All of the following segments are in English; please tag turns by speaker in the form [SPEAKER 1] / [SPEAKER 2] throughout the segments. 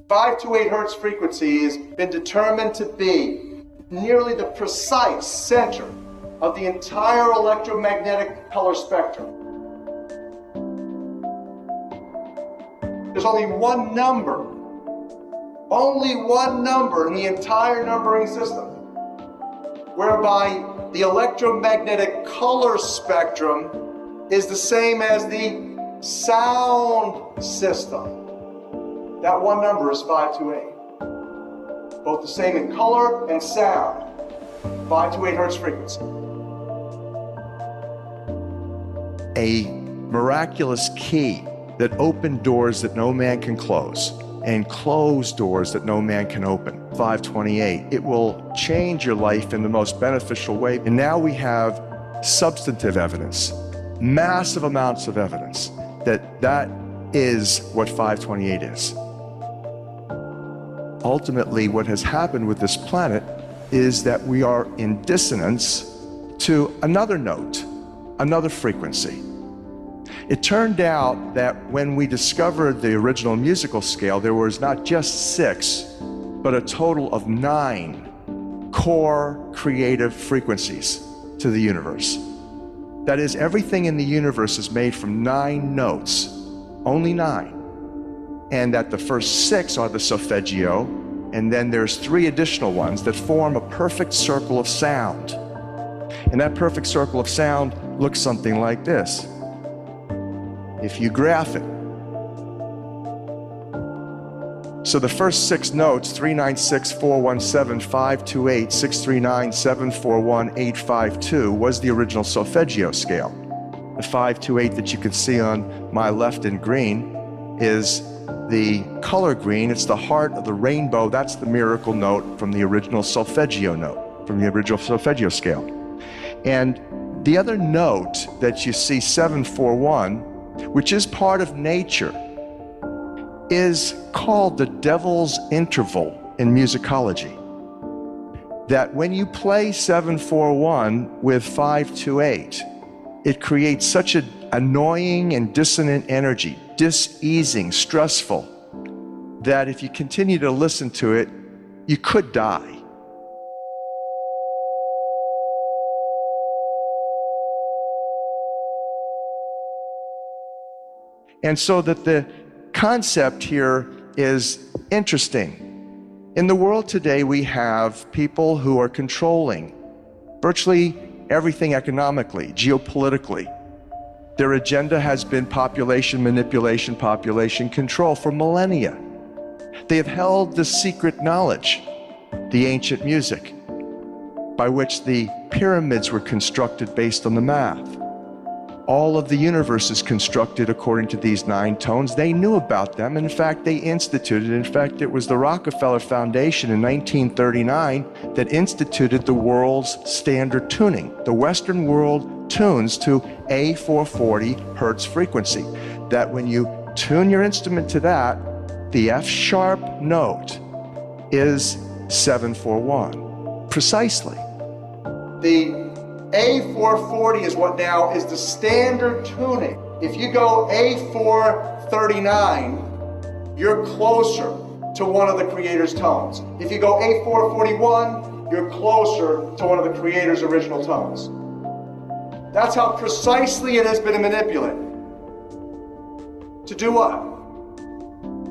[SPEAKER 1] 528 hertz frequency has been determined to be nearly the precise center of the entire electromagnetic color spectrum. There's only one number in the entire numbering system whereby the electromagnetic color spectrum is the same as the sound system. That one number is 528. Both the same in color and sound. 528 hertz frequency.
[SPEAKER 2] A miraculous key that opened doors that no man can close and close doors that no man can open. 528. It will change your life in the most beneficial way. And now we have substantive evidence, massive amounts of evidence that is what 528 is. Ultimately, what has happened with this planet is that we are in dissonance to another note, another frequency. It turned out that when we discovered the original musical scale, there was not just 6, but a total of 9 core creative frequencies to the universe. That is, everything in the universe is made from 9 notes, only 9. And that the first 6 are the solfeggio, and then there's 3 additional ones that form a perfect circle of sound. And that perfect circle of sound looks something like this, if you graph it. So the first 6 notes, 396, 417, 528, 639, 741, 852, was the original solfeggio scale. The 528 that you can see on my left in green is the color green. It's the heart of the rainbow. That's the miracle note from the original solfeggio note, from the original solfeggio scale. And the other note that you see, 741, which is part of nature, is called the devil's interval in musicology. That when you play 741 with 528, it creates such an annoying and dissonant energy, diseasing, stressful, that if you continue to listen to it, you could die. And so that the concept here is interesting. In the world today, we have people who are controlling virtually everything economically, geopolitically. Their agenda has been population manipulation, population control for millennia. They have held the secret knowledge, the ancient music, by which the pyramids were constructed based on the math. All of the universe is constructed according to these 9 tones. They knew about them. In fact, they instituted. In fact, it was the Rockefeller Foundation in 1939 that instituted the world's standard tuning. The Western world tunes to A440 hertz frequency. That when you tune your instrument to that, the F sharp note is 741. Precisely.
[SPEAKER 1] The A440 is what now is the standard tuning. If you go A439, you're closer to one of the creator's tones. If you go A441, you're closer to one of the creator's original tones. That's how precisely it has been manipulated. To do what?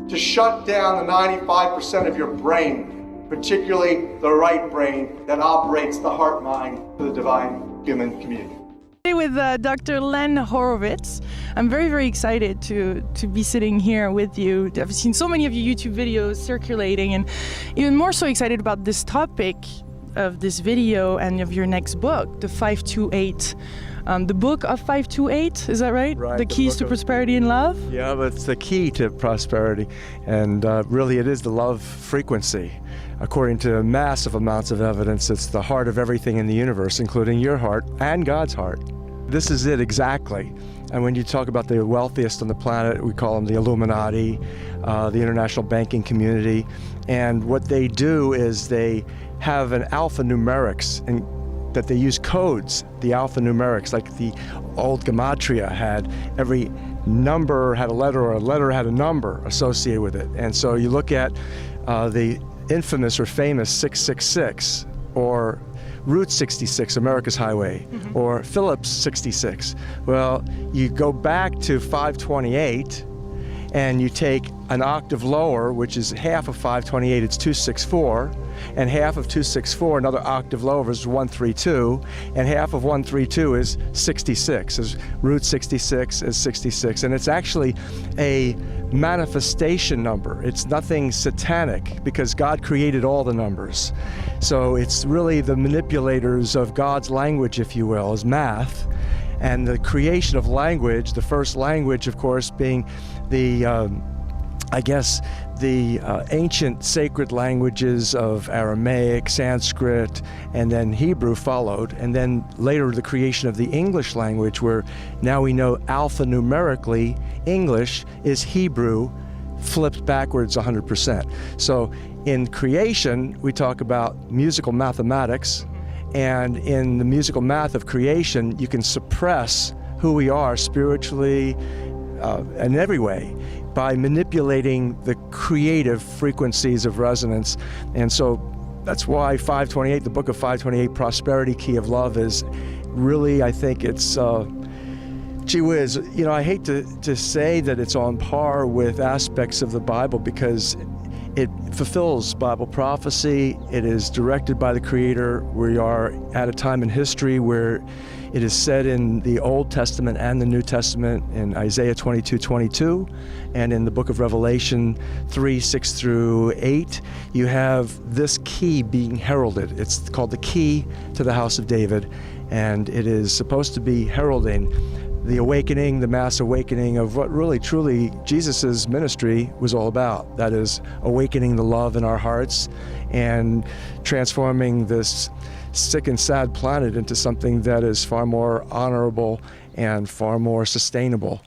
[SPEAKER 1] To shut down the 95% of your brain, particularly the right brain that operates the heart-mind to the divine human community.
[SPEAKER 3] With Dr. Len Horowitz. I'm very, very excited to be sitting here with you. I've seen so many of your YouTube videos circulating, and even more so excited about this topic of this video and of your next book, the 528. The book of 528, is that right?
[SPEAKER 4] Right.
[SPEAKER 3] The keys to prosperity and love?
[SPEAKER 4] Yeah, but it's the key to prosperity. And really it is the love frequency. According to massive amounts of evidence, it's the heart of everything in the universe, including your heart and God's heart. This is it exactly. And when you talk about the wealthiest on the planet, we call them the Illuminati, the international banking community. And what they do is they have an alphanumerics, and that they use codes, the alphanumerics, like the old gematria had. Every number had a letter, or a letter had a number associated with it. And so you look at the infamous or famous 666, or Route 66, America's Highway, or Phillips 66. Well, you go back to 528, and you take an octave lower, which is half of 528, it's 264, and half of 264, another octave lower, is 132, and half of 132 is 66, is Route 66 is 66, and it's actually a manifestation number. It's nothing satanic, because God created all the numbers. So it's really the manipulators of God's language, if you will, is math. And the creation of language, the first language, of course, being the, ancient sacred languages of Aramaic, Sanskrit, and then Hebrew followed. And then later the creation of the English language, where now we know alphanumerically English is Hebrew flipped backwards 100%. So in creation, we talk about musical mathematics. And in the musical math of creation, you can suppress who we are spiritually in every way by manipulating the creative frequencies of resonance. And so that's why 528, the book of 528, Prosperity Key of Love, is really, I think it's, gee whiz, you know, I hate to say that it's on par with aspects of the Bible, because it fulfills Bible prophecy. It is directed by the Creator. We are at a time in history where it is said in the Old Testament and the New Testament, in Isaiah 22:22, and in the book of Revelation 3:6-8, you have this key being heralded. It's called the key to the house of David, and it is supposed to be heralding the awakening, the mass awakening of what really, truly Jesus' ministry was all about. That is, awakening the love in our hearts and transforming this sick and sad planet into something that is far more honorable and far more sustainable.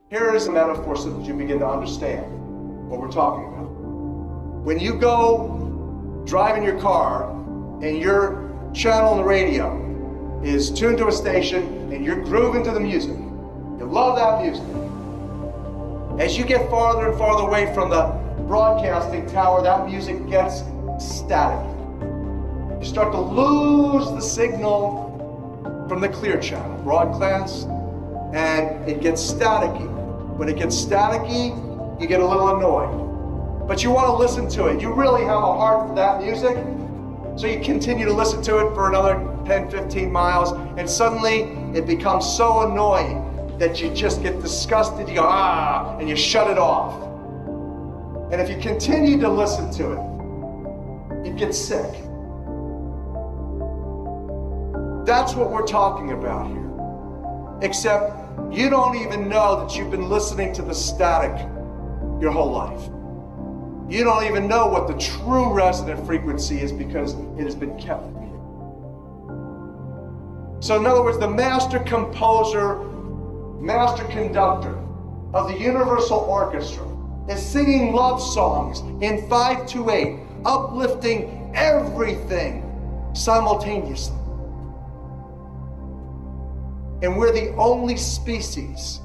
[SPEAKER 1] Here is a metaphor so that you begin to understand what we're talking about. When you go driving your car and your channel on the radio is tuned to a station and you're grooving to the music, you love that music. As you get farther and farther away from the broadcasting tower, that music gets static. You start to lose the signal from the clear channel, broadcast, and it gets staticky. When it gets staticky, you get a little annoyed. But you want to listen to it. You really have a heart for that music, so you continue to listen to it for another 10, 15 miles, and suddenly it becomes so annoying that you just get disgusted, you go, ah, and you shut it off. And if you continue to listen to it, you get sick. That's what we're talking about here. Except you don't even know that you've been listening to the static your whole life. You don't even know what the true resonant frequency is because it has been kept from you. So in other words, the master composer, master conductor of the Universal Orchestra is singing love songs in 5/8, uplifting everything simultaneously. And we're the only species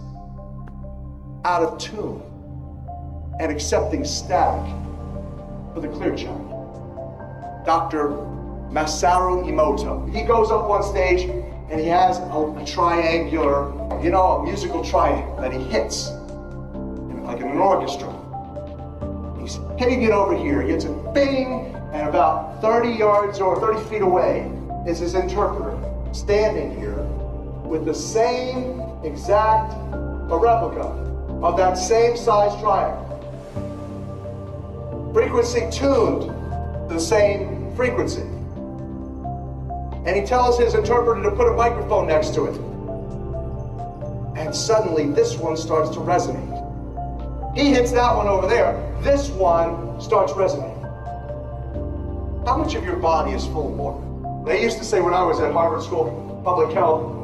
[SPEAKER 1] out of tune and accepting static for the clear channel. Dr. Masaru Emoto. He goes up on stage and he has a triangular, a musical triangle that he hits, like in an orchestra. He's hitting it over here. He hits it, bing, and about 30 yards or 30 feet away is his interpreter standing here with the same exact replica of that same size triangle. Frequency tuned to the same frequency. And he tells his interpreter to put a microphone next to it. And suddenly this one starts to resonate. He hits that one over there. This one starts resonating. How much of your body is full of water? They used to say when I was at Harvard School of Public Health,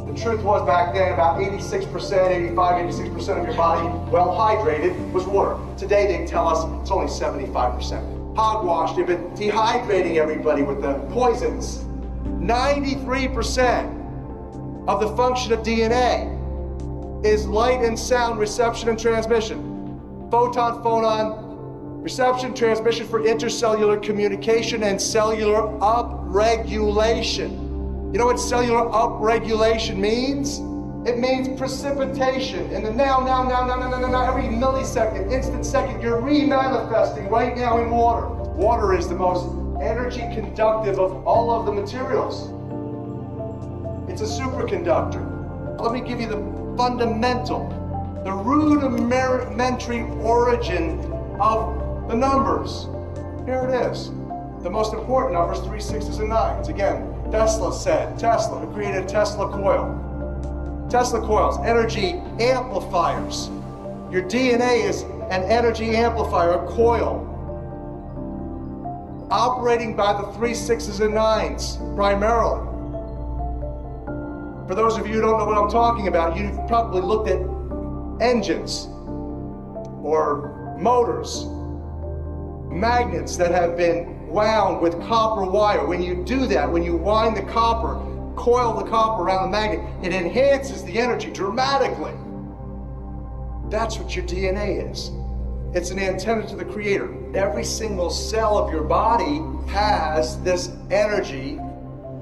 [SPEAKER 1] the truth was back then about 86%, 86% of your body, well hydrated, was water. Today they tell us it's only 75%. Hogwash, they've been dehydrating everybody with the poisons. 93% of the function of DNA is light and sound reception and transmission. Photon, phonon, reception, transmission for intercellular communication and cellular upregulation. You know what cellular upregulation means? It means precipitation. In the now, every millisecond, instant second, you're remanifesting right now in water. Water is the most energy conductive of all of the materials. It's a superconductor. Let me give you the fundamental, the rudimentary origin of the numbers. Here it is. The most important numbers, 3, 6s, and 9s. Again, Tesla, who created a Tesla coil. Tesla coils, energy amplifiers. Your DNA is an energy amplifier, a coil, operating by the 3, 6s, and 9s primarily. For those of you who don't know what I'm talking about, you've probably looked at engines or motors, magnets that have been wound with copper wire. When you do that, when you wind the copper, coil the copper around the magnet, it enhances the energy dramatically. That's what your DNA is. It's an antenna to the Creator. Every single cell of your body has this energy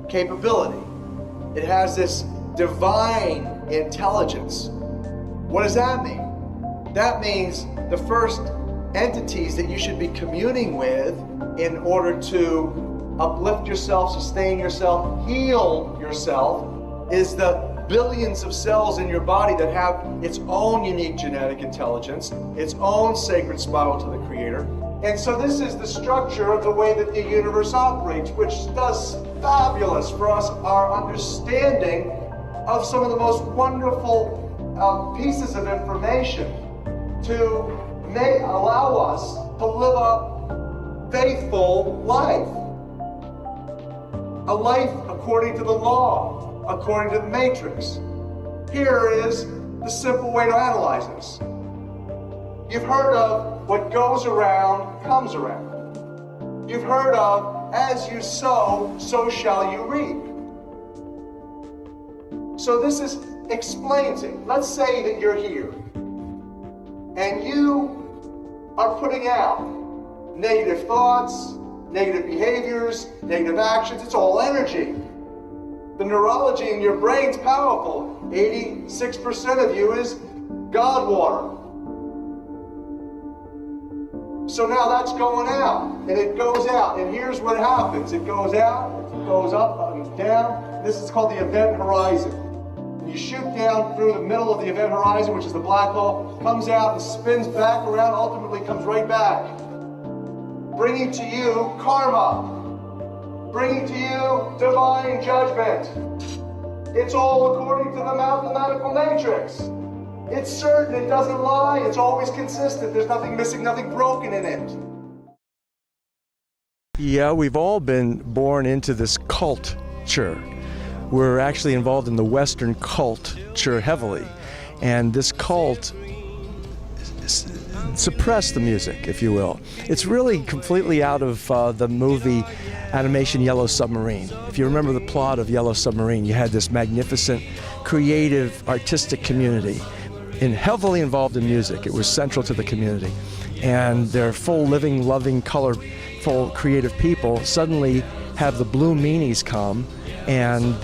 [SPEAKER 1] capability. It has this divine intelligence. What does that mean? That means the first entities that you should be communing with in order to uplift yourself, sustain yourself, heal yourself, is the billions of cells in your body that have its own unique genetic intelligence, its own sacred spiral to the Creator. And so this is the structure of the way that the universe operates, which does fabulous for us, our understanding of some of the most wonderful pieces of information to allow us to live a faithful life. A life according to the law, according to the matrix. Here is the simple way to analyze this. You've heard of what goes around comes around. You've heard of as you sow, so shall you reap. So this explains it. Let's say that you're here and you are putting out negative thoughts, negative behaviors, negative actions. It's all energy. The neurology in your brain's powerful. 86% of you is God water. So now that's going out, and it goes out, and here's what happens. It goes out, it goes up and down. This is called the event horizon. You shoot down through the middle of the event horizon, which is the black hole, comes out and spins back around, ultimately comes right back, bringing to you karma, bringing to you divine judgment. It's all according to the mathematical matrix. It's certain, it doesn't lie, it's always consistent, there's nothing missing, nothing broken in it.
[SPEAKER 4] Yeah, we've all been born into this culture. We're actually involved in the Western culture heavily, and this cult suppressed the music, if you will. It's really completely out of the movie animation Yellow Submarine. If you remember the plot of Yellow Submarine, you had this magnificent, creative, artistic community and heavily involved in music. It was central to the community. And their full, living, loving, colorful, creative people suddenly have the blue meanies come, and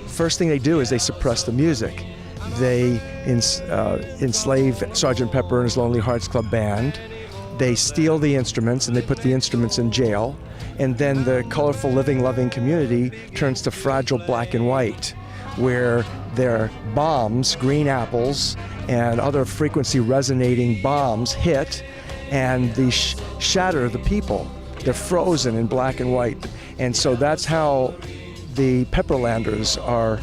[SPEAKER 4] first thing they do is they suppress the music. They enslave Sgt. Pepper and his Lonely Hearts Club Band. They steal the instruments and they put the instruments in jail. And then the colorful, living, loving community turns to fragile black and white, where their bombs, green apples, and other frequency resonating bombs hit, and they shatter the people. They're frozen in black and white. And so that's how the Pepperlanders are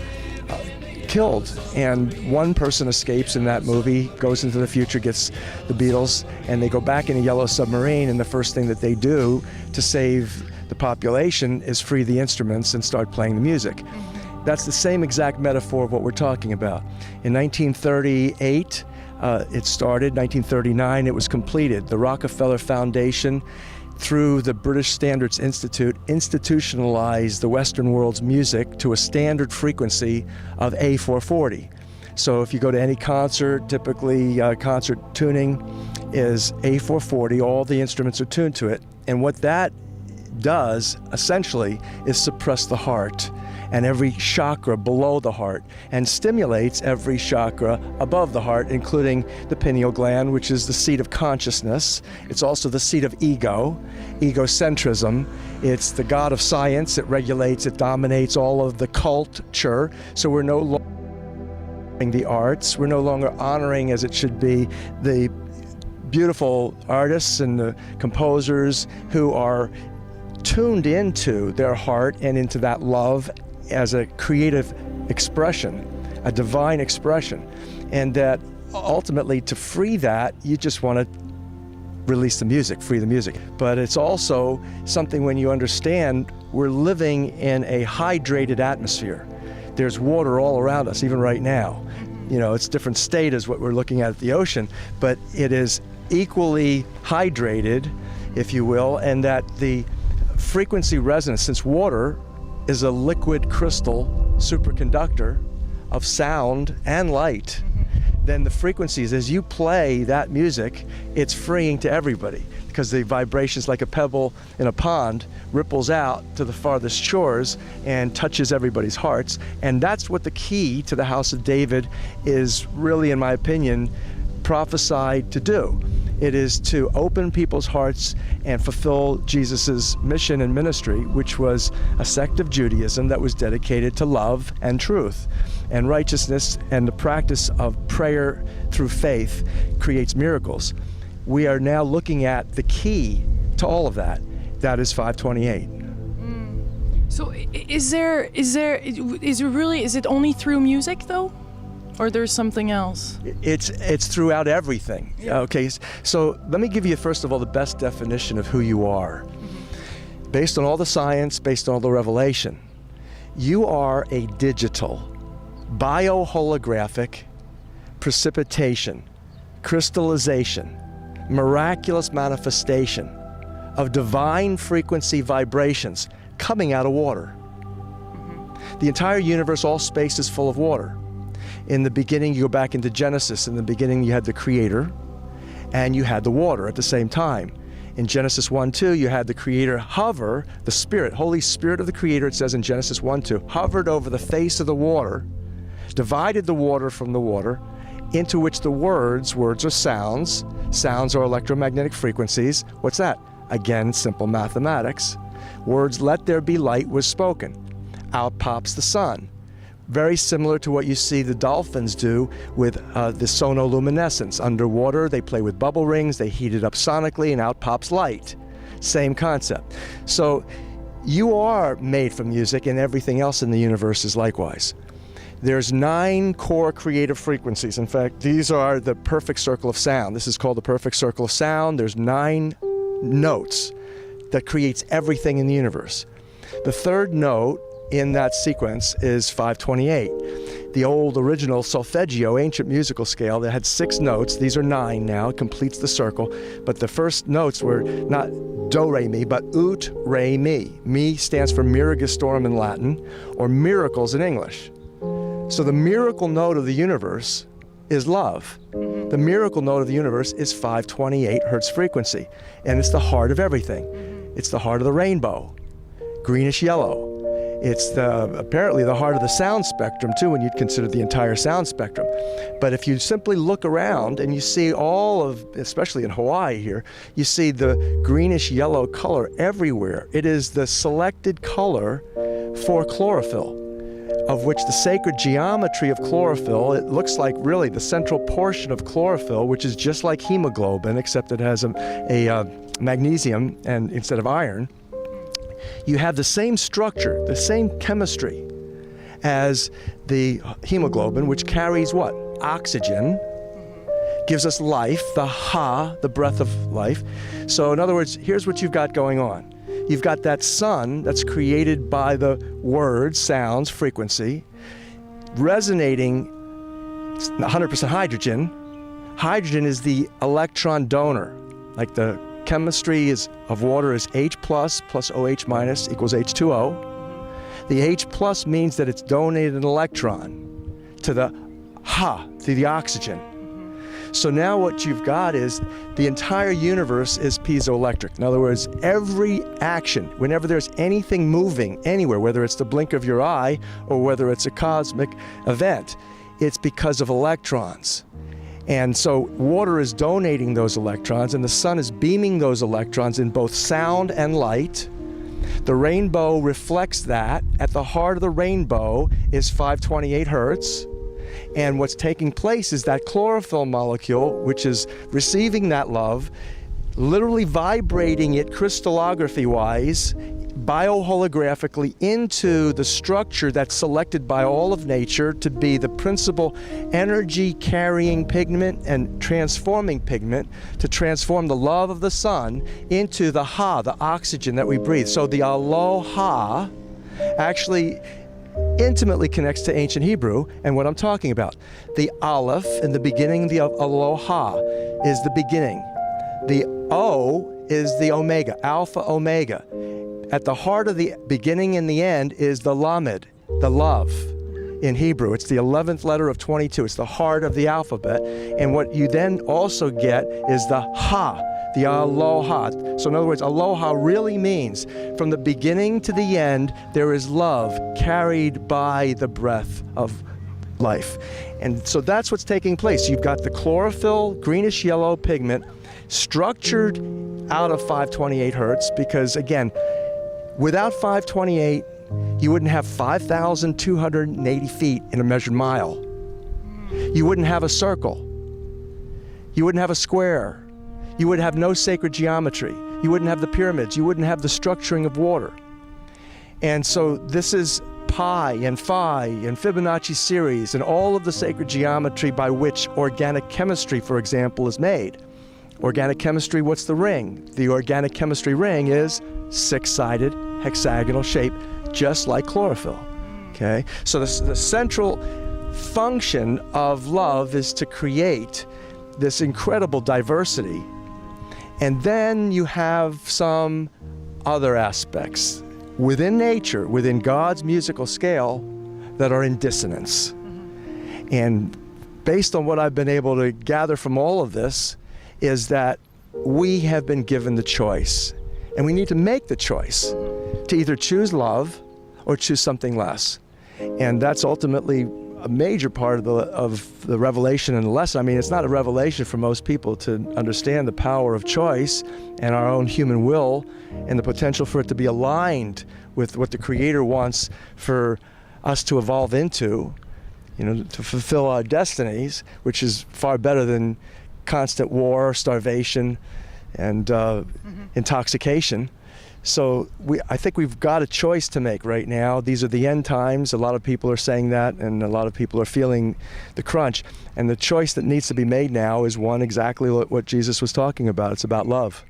[SPEAKER 4] killed. And one person escapes in that movie, goes into the future, gets the Beatles, and they go back in a Yellow Submarine, and the first thing that they do to save the population is free the instruments and start playing the music. That's the same exact metaphor of what we're talking about. In 1938, it started. 1939, it was completed. The Rockefeller Foundation, through the British Standards Institute, institutionalized the Western world's music to a standard frequency of A440. So if you go to any concert, typically concert tuning is A440, all the instruments are tuned to it. And what that does, essentially, is suppress the heart and every chakra below the heart, and stimulates every chakra above the heart, including the pineal gland, which is the seat of consciousness. It's also the seat of ego, egocentrism. It's the god of science. It regulates, it dominates all of the culture. So we're no longer honoring the arts. We're no longer honoring, as it should be, the beautiful artists and the composers who are tuned into their heart and into that love as a creative expression, a divine expression. And that ultimately, to free that, you just want to release the music, free the music. But it's also something, when you understand, we're living in a hydrated atmosphere. There's water all around us, even right now. You know, it's different state as what we're looking at the ocean, but it is equally hydrated, if you will, and that the frequency resonance, since water is a liquid crystal superconductor of sound and light, then the frequencies, as you play that music, it's freeing to everybody, because the vibrations, like a pebble in a pond, ripples out to the farthest shores and touches everybody's hearts. And that's what the key to the House of David is really, in my opinion, prophesied to do. It is to open people's hearts and fulfill Jesus's mission and ministry, which was a sect of Judaism that was dedicated to love and truth and righteousness, and the practice of prayer through faith creates miracles. We are now looking at the key to all of that. That is 528.
[SPEAKER 3] So is it only through music though? Or there's something else?
[SPEAKER 4] It's throughout everything. Yeah. Okay, so let me give you, first of all, the best definition of who you are. Based on all the science, based on all the revelation, you are a digital, bioholographic precipitation, crystallization, miraculous manifestation of divine frequency vibrations coming out of water. The entire universe, all space, is full of water. In the beginning, you go back into Genesis. In the beginning, you had the Creator, and you had the water at the same time. In Genesis 1:2, you had the Creator hover, the Spirit, Holy Spirit of the Creator, it says in Genesis 1:2, hovered over the face of the water, divided the water from the water, into which the words are sounds. Sounds are electromagnetic frequencies. What's that? Again, simple mathematics. Words, let there be light, was spoken. Out pops the sun. very similar to what you see the dolphins do with the sonoluminescence. Underwater, they play with bubble rings, they heat it up sonically, and out pops light. Same concept. So you are made from music, and everything else in the universe is likewise. There's 9 core creative frequencies. In fact, these are the perfect circle of sound. This is called the perfect circle of sound. There's 9 notes that creates everything in the universe. The third note in that sequence is 528. The old original solfeggio, ancient musical scale, that had 6 notes. These are 9 now, it completes the circle. But the first notes were not do, re, mi, but ut, re, mi. Mi stands for Miragistorum in Latin, or miracles in English. So the miracle note of the universe is love. The miracle note of the universe is 528 hertz frequency, and it's the heart of everything. It's the heart of the rainbow, greenish yellow. It's apparently the heart of the sound spectrum too, when you'd consider the entire sound spectrum. But if you simply look around and you see all of, especially in Hawaii here, you see the greenish yellow color everywhere. It is the selected color for chlorophyll, of which the sacred geometry of chlorophyll, it looks like really the central portion of chlorophyll, which is just like hemoglobin, except it has a magnesium and instead of iron. You have the same structure, the same chemistry as the hemoglobin, which carries what? Oxygen, gives us life, the Ha, the breath of life. So in other words, here's what you've got going on. You've got that sun that's created by the words, sounds, frequency, resonating 100% hydrogen. Hydrogen is the electron donor. Like the chemistry of water is H plus OH minus equals H2O. The H plus means that it's donated an electron to the Ha, to the oxygen. So now what you've got is the entire universe is piezoelectric. In other words, every action, whenever there's anything moving anywhere, whether it's the blink of your eye or whether it's a cosmic event, it's because of electrons. And so water is donating those electrons, and the sun is beaming those electrons in both sound and light. The rainbow reflects that. At the heart of the rainbow is 528 hertz. And what's taking place is that chlorophyll molecule, which is receiving that love, literally vibrating it crystallography-wise, bioholographically into the structure that's selected by all of nature to be the principal energy-carrying pigment and transforming pigment to transform the love of the sun into the Ha, the oxygen that we breathe. So the aloha actually intimately connects to ancient Hebrew and what I'm talking about. The Aleph in the beginning, the aloha is the beginning. The O is the omega, alpha omega. At the heart of the beginning and the end is the lamed, the love in Hebrew. It's the 11th letter of 22. It's the heart of the alphabet. And what you then also get is the Ha, the aloha. So in other words, aloha really means from the beginning to the end, there is love carried by the breath of life. And so that's what's taking place. You've got the chlorophyll, greenish yellow pigment structured out of 528 hertz because, again, without 528, you wouldn't have 5,280 feet in a measured mile. You wouldn't have a circle. You wouldn't have a square. You would have no sacred geometry. You wouldn't have the pyramids. You wouldn't have the structuring of water. And so this is pi and phi and Fibonacci series and all of the sacred geometry by which organic chemistry, for example, is made. Organic chemistry, what's the ring? The organic chemistry ring is 6-sided hexagonal shape, just like chlorophyll. Okay? So the central function of love is to create this incredible diversity. And then you have some other aspects within nature, within God's musical scale, that are in dissonance. And based on what I've been able to gather from all of this, is that we have been given the choice. And we need to make the choice to either choose love or choose something less. And that's ultimately a major part of the revelation and the lesson. I mean, it's not a revelation for most people to understand the power of choice and our own human will and the potential for it to be aligned with what the Creator wants for us to evolve into, to fulfill our destinies, which is far better than constant war, starvation, and intoxication. So I think we've got a choice to make right now. These are the end times. A lot of people are saying that, and a lot of people are feeling the crunch. And the choice that needs to be made now is one exactly what Jesus was talking about. It's about love.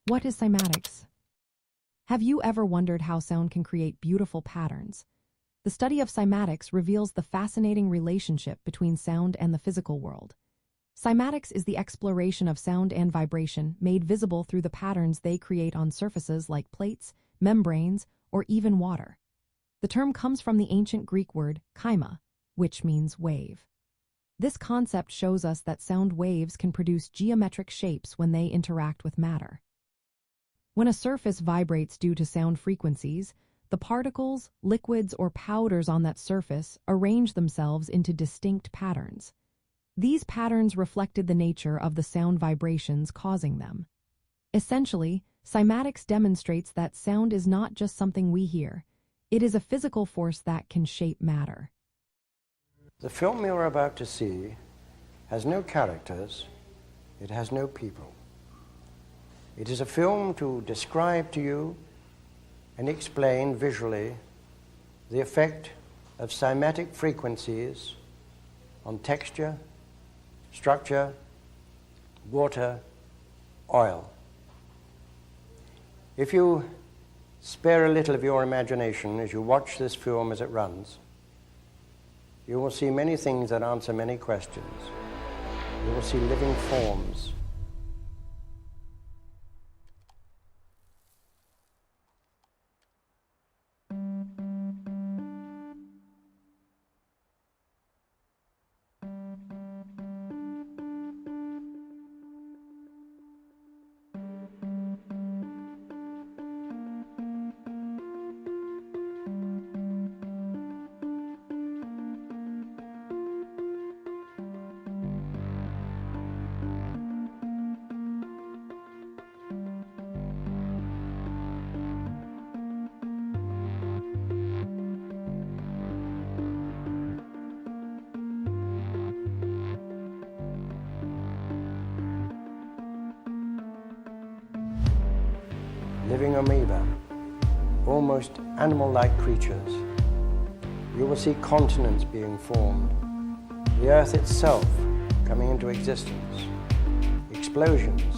[SPEAKER 5] What is cymatics? Have you ever wondered how sound can create beautiful patterns? The study of cymatics reveals the fascinating relationship between sound and the physical world. Cymatics is the exploration of sound and vibration made visible through the patterns they create on surfaces like plates, membranes, or even water. The term comes from the ancient Greek word chyma, which means wave. This concept shows us that sound waves can produce geometric shapes when they interact with matter. When a surface vibrates due to sound frequencies, the particles, liquids, or powders on that surface arrange themselves into distinct patterns. These patterns reflected the nature of the sound vibrations causing them. Essentially, cymatics demonstrates that sound is not just something we hear. It is a physical force that can shape matter.
[SPEAKER 6] The film you're about to see has no characters, it has no people. It is a film to describe to you and explain visually the effect of cymatic frequencies on texture, structure, water, oil. If you spare a little of your imagination as you watch this film as it runs, you will see many things that answer many questions. You will see living forms. Living amoeba, almost animal-like creatures. You will see continents being formed, the Earth itself coming into existence, explosions,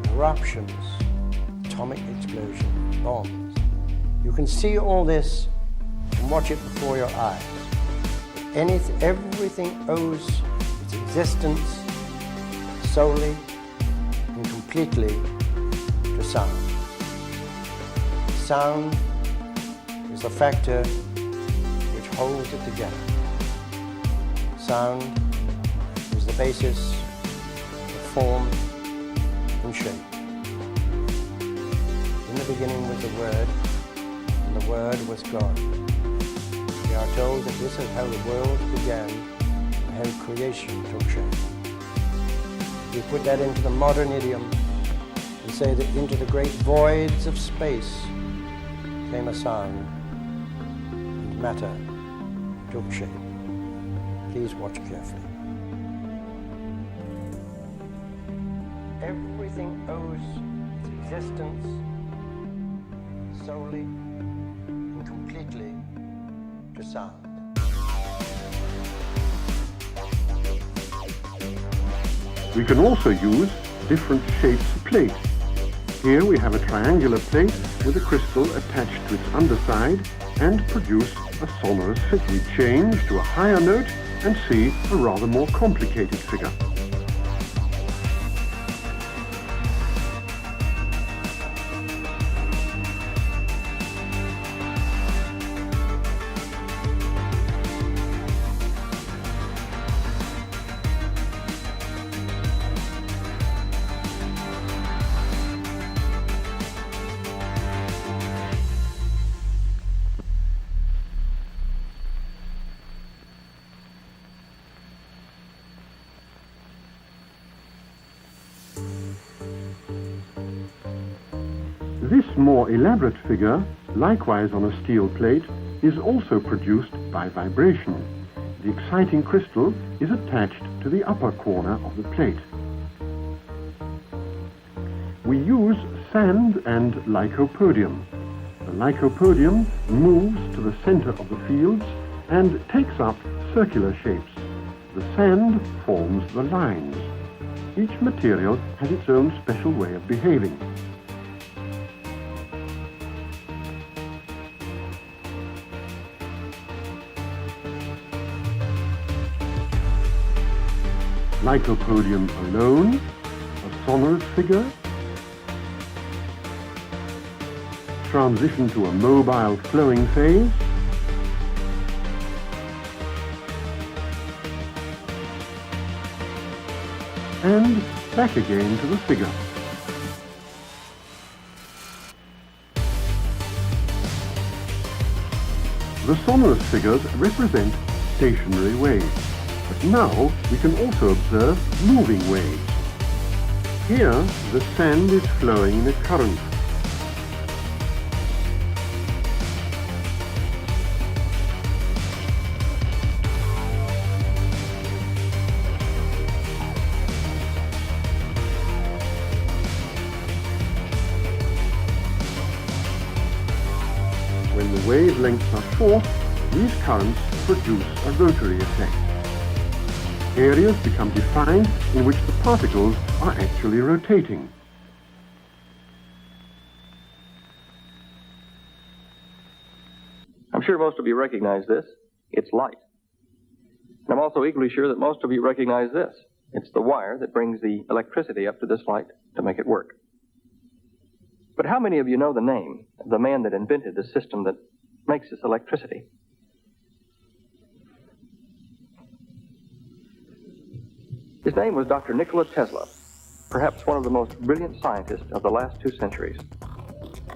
[SPEAKER 6] eruptions, atomic explosions, bombs. You can see all this and watch it before your eyes. Everything owes its existence solely and completely to sound. Sound is the factor which holds it together. Sound is the basis of form and shape. In the beginning was the Word, and the Word was God. We are told that this is how the world began and how creation took shape. We put that into the modern idiom and say that into the great voids of space came a sound, and matter took shape. Please watch carefully. Everything owes its existence solely and completely to sound.
[SPEAKER 7] We can also use different shapes of plate. Here we have a triangular plate with a crystal attached to its underside and produce a sonorous fit. We change to a higher note and see a rather more complicated figure. This more elaborate figure, likewise on a steel plate, is also produced by vibration. The exciting crystal is attached to the upper corner of the plate. We use sand and lycopodium. The lycopodium moves to the center of the fields and takes up circular shapes. The sand forms the lines. Each material has its own special way of behaving. lycopodium alone, a sonorous figure, transition to a mobile flowing phase, and back again to the figure. The sonorous figures represent stationary waves, but now we can also observe moving waves. Here, the sand is flowing in a current. When the wavelengths are short, these currents produce a rotary effect. Areas become defined in which the particles are actually rotating.
[SPEAKER 8] I'm sure most of you recognize this. It's light. And I'm also equally sure that most of you recognize this. It's the wire that brings the electricity up to this light to make it work. But how many of you know the name of the man that invented the system that makes this electricity? His name was Dr. Nikola Tesla, perhaps one of the most brilliant scientists of the last 2 centuries.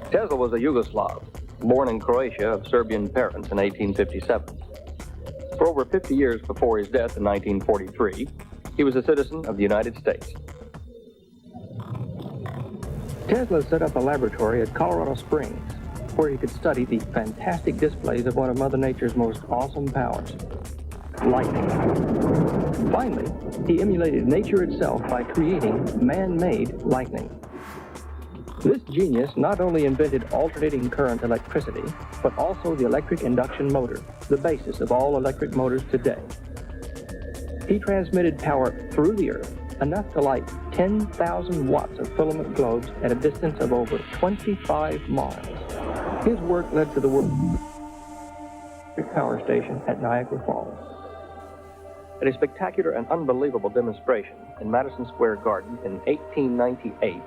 [SPEAKER 8] Tesla was a Yugoslav, born in Croatia of Serbian parents in 1857. For over 50 years before his death in 1943, he was a citizen of the United States. Tesla set up a laboratory at Colorado Springs where he could study the fantastic displays of one of Mother Nature's most awesome powers, lightning. Finally, he emulated nature itself by creating man-made lightning. This genius not only invented alternating current electricity, but also the electric induction motor, the basis of all electric motors today. He transmitted power through the earth, enough to light 10,000 watts of filament globes at a distance of over 25 miles. His work led to the world power station at Niagara Falls. At a spectacular and unbelievable demonstration in Madison Square Garden in 1898,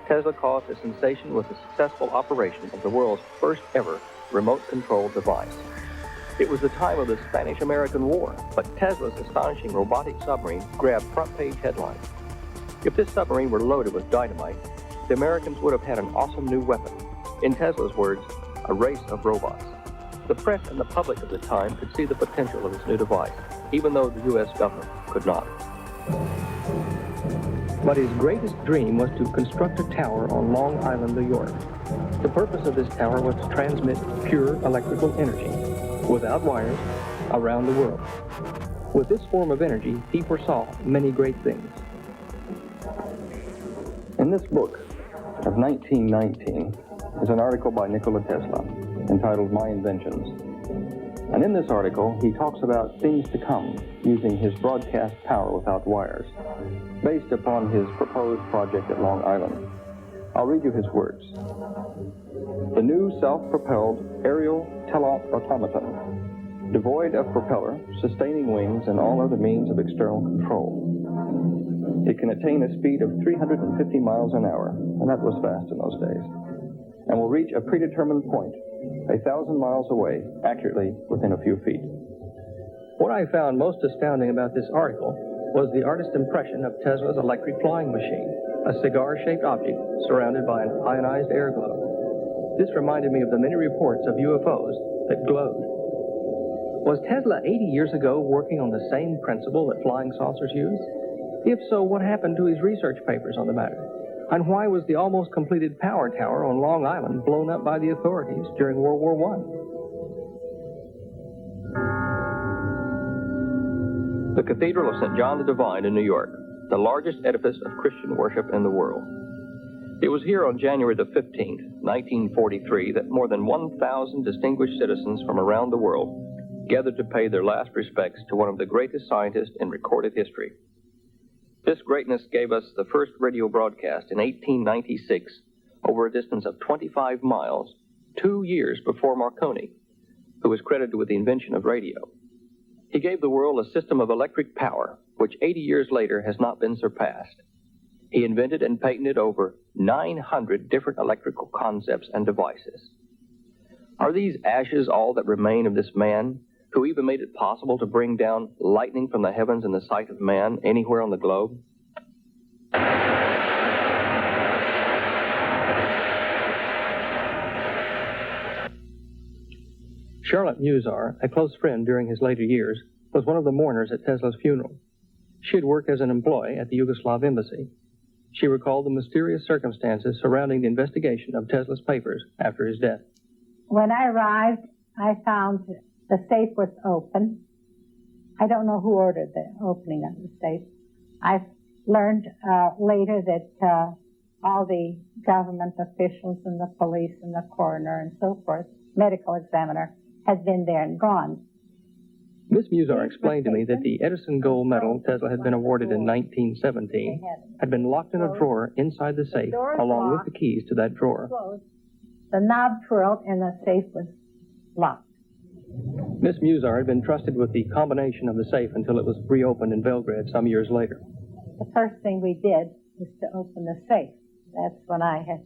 [SPEAKER 8] Tesla caused a sensation with the successful operation of the world's first ever remote-controlled device. It was the time of the Spanish-American War, but Tesla's astonishing robotic submarine grabbed front-page headlines. If this submarine were loaded with dynamite, the Americans would have had an awesome new weapon. In Tesla's words, a race of robots. The press and the public of the time could see the potential of this new device, even though the U.S. government could not. But his greatest dream was to construct a tower on Long Island, New York. The purpose of this tower was to transmit pure electrical energy, without wires, around the world. With this form of energy, he foresaw many great things. In this book of 1919 is an article by Nikola Tesla entitled My Inventions. And in this article, he talks about things to come using his broadcast power without wires, based upon his proposed project at Long Island. I'll read you his words. The new self-propelled aerial teleautomaton, devoid of propeller, sustaining wings, and all other means of external control. It can attain a speed of 350 miles an hour, and that was fast in those days, and will reach a predetermined point 1,000 miles away, accurately within a few feet. What I found most astounding about this article was the artist's impression of Tesla's electric flying machine, a cigar-shaped object surrounded by an ionized air globe. This reminded me of the many reports of UFOs that glowed. Was Tesla 80 years ago working on the same principle that flying saucers use? If so, what happened to his research papers on the matter? And why was the almost completed power tower on Long Island blown up by the authorities during World War I? The Cathedral of St. John the Divine in New York, the largest edifice of Christian worship in the world. It was here on January the 15th, 1943, that more than 1,000 distinguished citizens from around the world gathered to pay their last respects to one of the greatest scientists in recorded history. This greatness gave us the first radio broadcast in 1896 over a distance of 25 miles, 2 years before Marconi, who was credited with the invention of radio. He gave the world a system of electric power which 80 years later has not been surpassed. He invented and patented over 900 different electrical concepts and devices. Are these ashes all that remain of this man, who even made it possible to bring down lightning from the heavens in the sight of man anywhere on the globe? Charlotte Musar, a close friend during his later years, was one of the mourners at Tesla's funeral. She had worked as an employee at the Yugoslav embassy. She recalled the mysterious circumstances surrounding the investigation of Tesla's papers after his death.
[SPEAKER 9] When I arrived, I found the safe was open. I don't know who ordered the opening of the safe. I learned later that all the government officials and the police and the coroner and so forth, medical examiner, had been there and gone.
[SPEAKER 8] Miss Musar explained to me that the Edison Gold Medal Tesla had been awarded in 1917 had been locked in a drawer inside the safe, along with the keys to that drawer.
[SPEAKER 9] The knob twirled and the safe was locked.
[SPEAKER 8] Miss Musar had been trusted with the combination of the safe until it was reopened in Belgrade some years later.
[SPEAKER 9] The first thing we did was to open the safe. That's when I had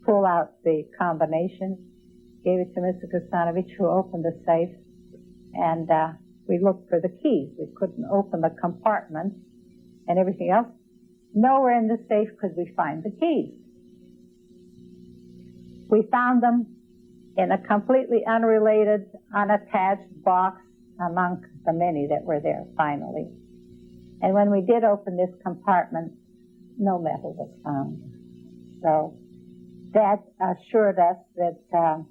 [SPEAKER 9] pulled out the combination, gave it to Mr. Kostanovich, who opened the safe, and we looked for the keys. We couldn't open the compartment and everything else. Nowhere in the safe could we find the keys. We found them in a completely unrelated, unattached box among the many that were there, finally. And when we did open this compartment, no metal was found. So that assured us that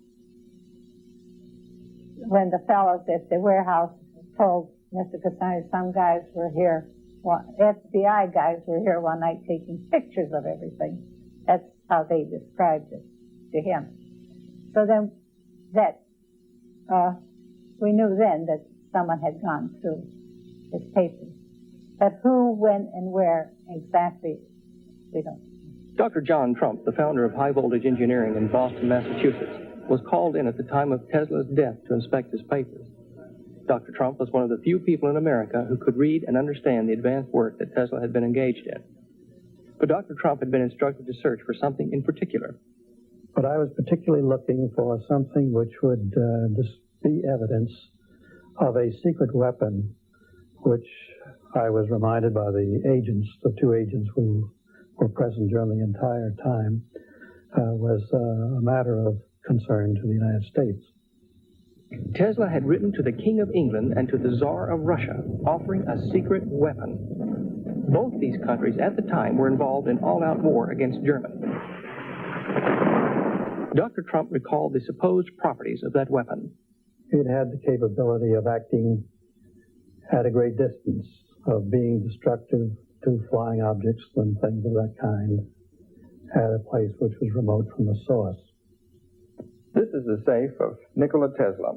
[SPEAKER 9] when the fellows at the warehouse told Mr. Cassani some guys were here, FBI guys were here one night taking pictures of everything. That's how they described it to him. So then that we knew then that someone had gone through his papers. But who, when, and where exactly, we don't know.
[SPEAKER 8] Dr. John Trump, the founder of High Voltage Engineering in Boston, Massachusetts, was called in at the time of Tesla's death to inspect his papers. Dr. Trump was one of the few people in America who could read and understand the advanced work that Tesla had been engaged in. But Dr. Trump had been instructed to search for something in particular.
[SPEAKER 10] But I was particularly looking for something which would be evidence of a secret weapon, which I was reminded by the agents, the two agents who were present during the entire time, was a matter of concern to the United States.
[SPEAKER 8] Tesla had written to the King of England and to the Tsar of Russia, offering a secret weapon. Both these countries at the time were involved in all-out war against Germany. Dr. Trump recalled the supposed properties of that weapon.
[SPEAKER 10] It had the capability of acting at a great distance, of being destructive to flying objects and things of that kind at a place which was remote from the source.
[SPEAKER 8] This is the safe of Nikola Tesla.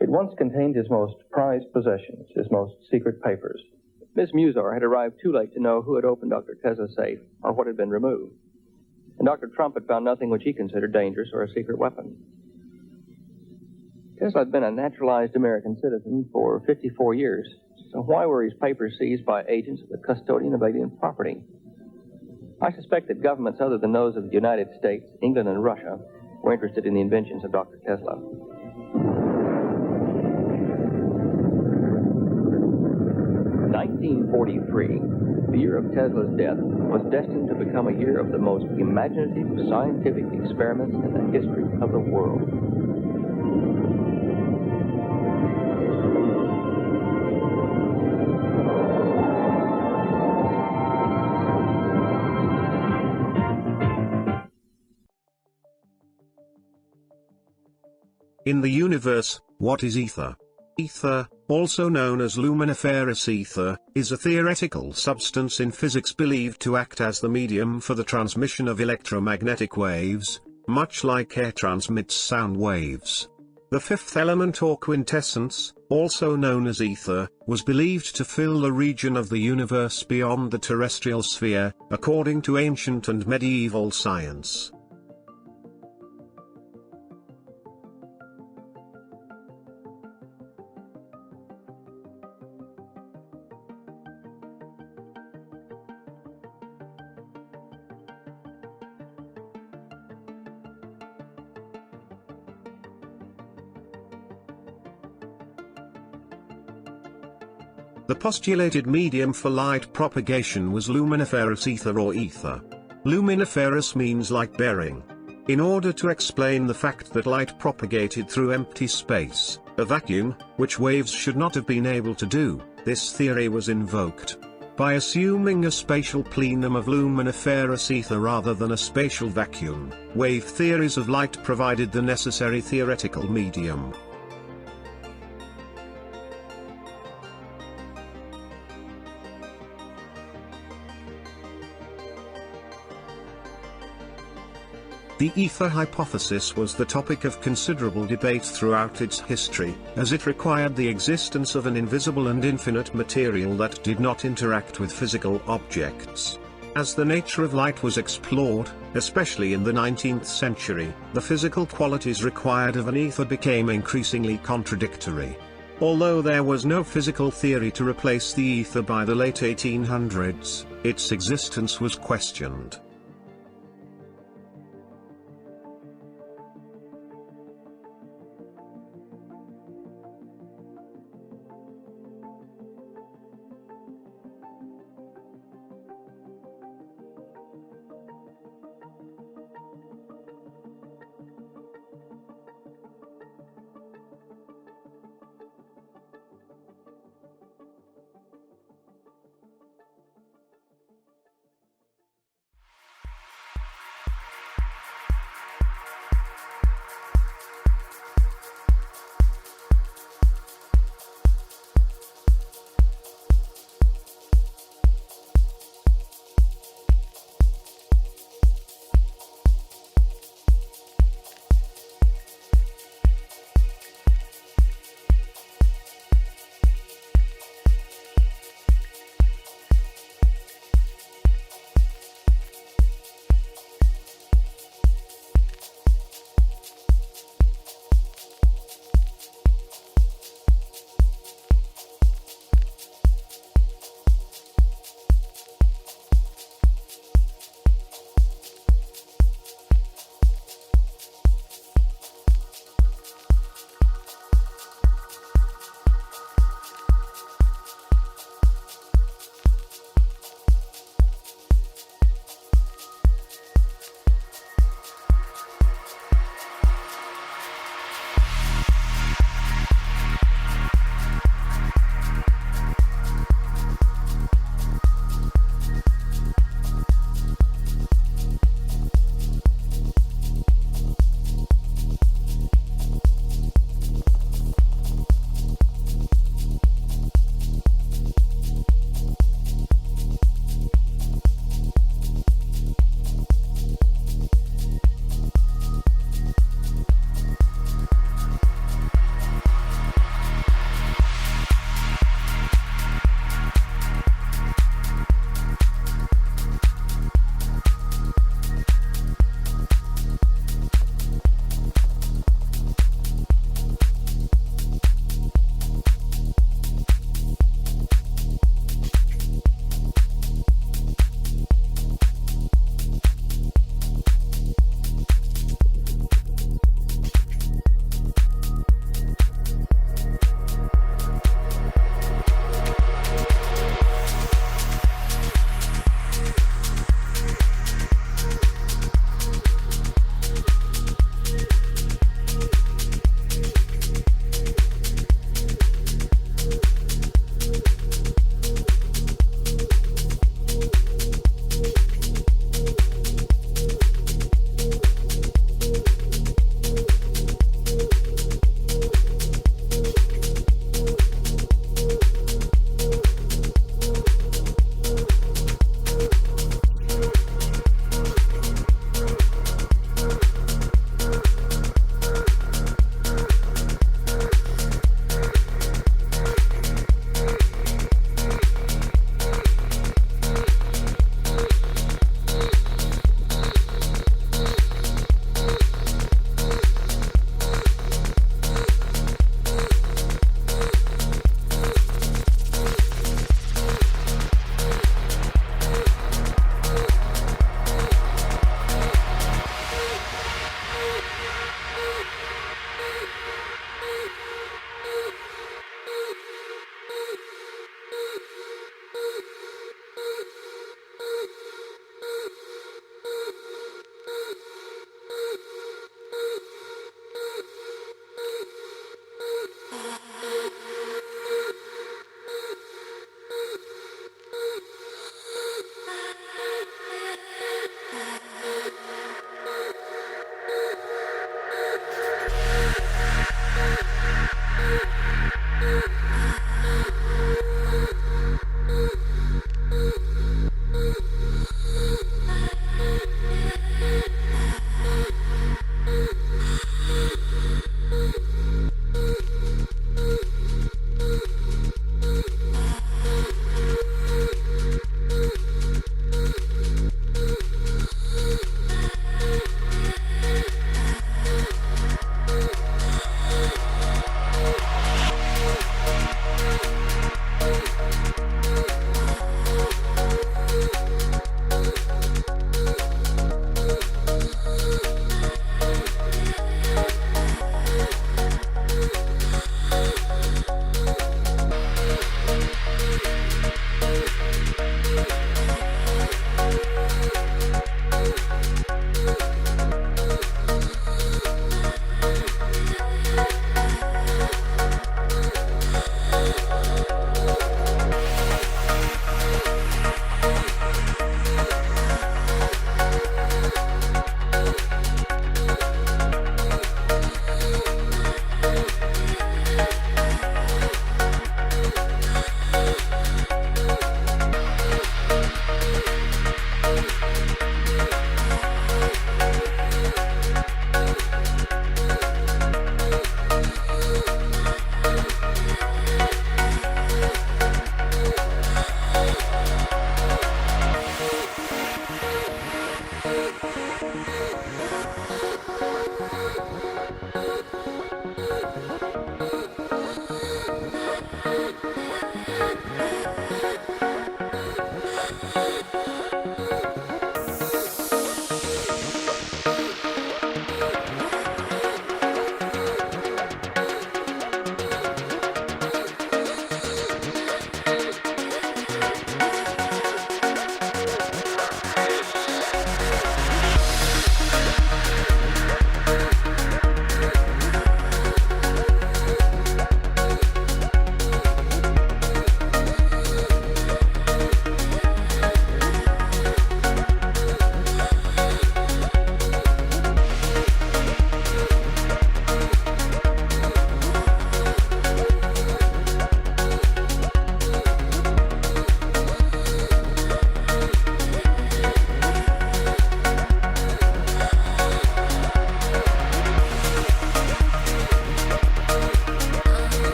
[SPEAKER 8] It once contained his most prized possessions, his most secret papers. Miss Musar had arrived too late to know who had opened Dr. Tesla's safe or what had been removed. And Dr. Trump had found nothing which he considered dangerous or a secret weapon. Tesla had been a naturalized American citizen for 54 years, so why were his papers seized by agents of the custodian of alien property? I suspect that governments other than those of the United States, England, and Russia were interested in the inventions of Dr. Tesla. In 1943, the year of Tesla's death, was destined to become a year of the most imaginative scientific experiments in the history of the world.
[SPEAKER 11] In the universe, what is ether? Ether, also known as luminiferous ether, is a theoretical substance in physics believed to act as the medium for the transmission of electromagnetic waves, much like air transmits sound waves. The fifth element or quintessence, also known as ether, was believed to fill the region of the universe beyond the terrestrial sphere, according to ancient and medieval science. The postulated medium for light propagation was luminiferous ether or ether. Luminiferous means light-bearing. In order to explain the fact that light propagated through empty space, a vacuum, which waves should not have been able to do, this theory was invoked. By assuming a spatial plenum of luminiferous ether rather than a spatial vacuum, wave theories of light provided the necessary theoretical medium. The ether hypothesis was the topic of considerable debate throughout its history, as it required the existence of an invisible and infinite material that did not interact with physical objects. As the nature of light was explored, especially in the 19th century, the physical qualities required of an ether became increasingly contradictory. Although there was no physical theory to replace the ether by the late 1800s, its existence was questioned.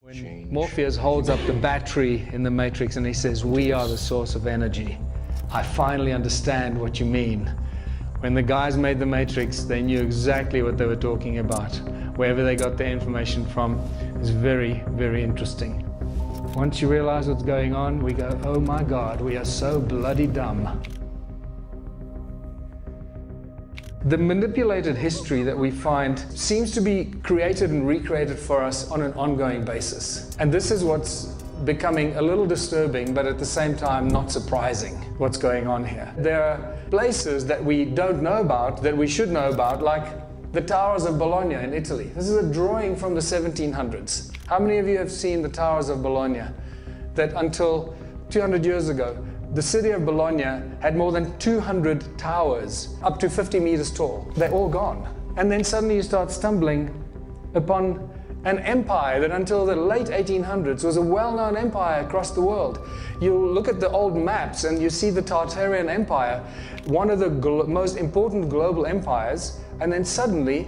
[SPEAKER 12] When Morpheus holds up the battery in the Matrix and he says, "We are the source of energy," I finally understand what you mean. When the guys made the Matrix, they knew exactly what they were talking about. Wherever they got their information from is very, very interesting. Once you realize what's going on, we go, oh my God, we are so bloody dumb. The manipulated history that we find seems to be created and recreated for us on an ongoing basis. And this is what's becoming a little disturbing, but at the same time not surprising, what's going on here. There are places that we don't know about, that we should know about, like the Towers of Bologna in Italy. This is a drawing from the 1700s. How many of you have seen the Towers of Bologna? That until 200 years ago, the city of Bologna had more than 200 towers, up to 50 meters tall. They're all gone. And then suddenly you start stumbling upon an empire that until the late 1800s was a well-known empire across the world. You look at the old maps and you see the Tartarian Empire, one of the most important global empires, and then suddenly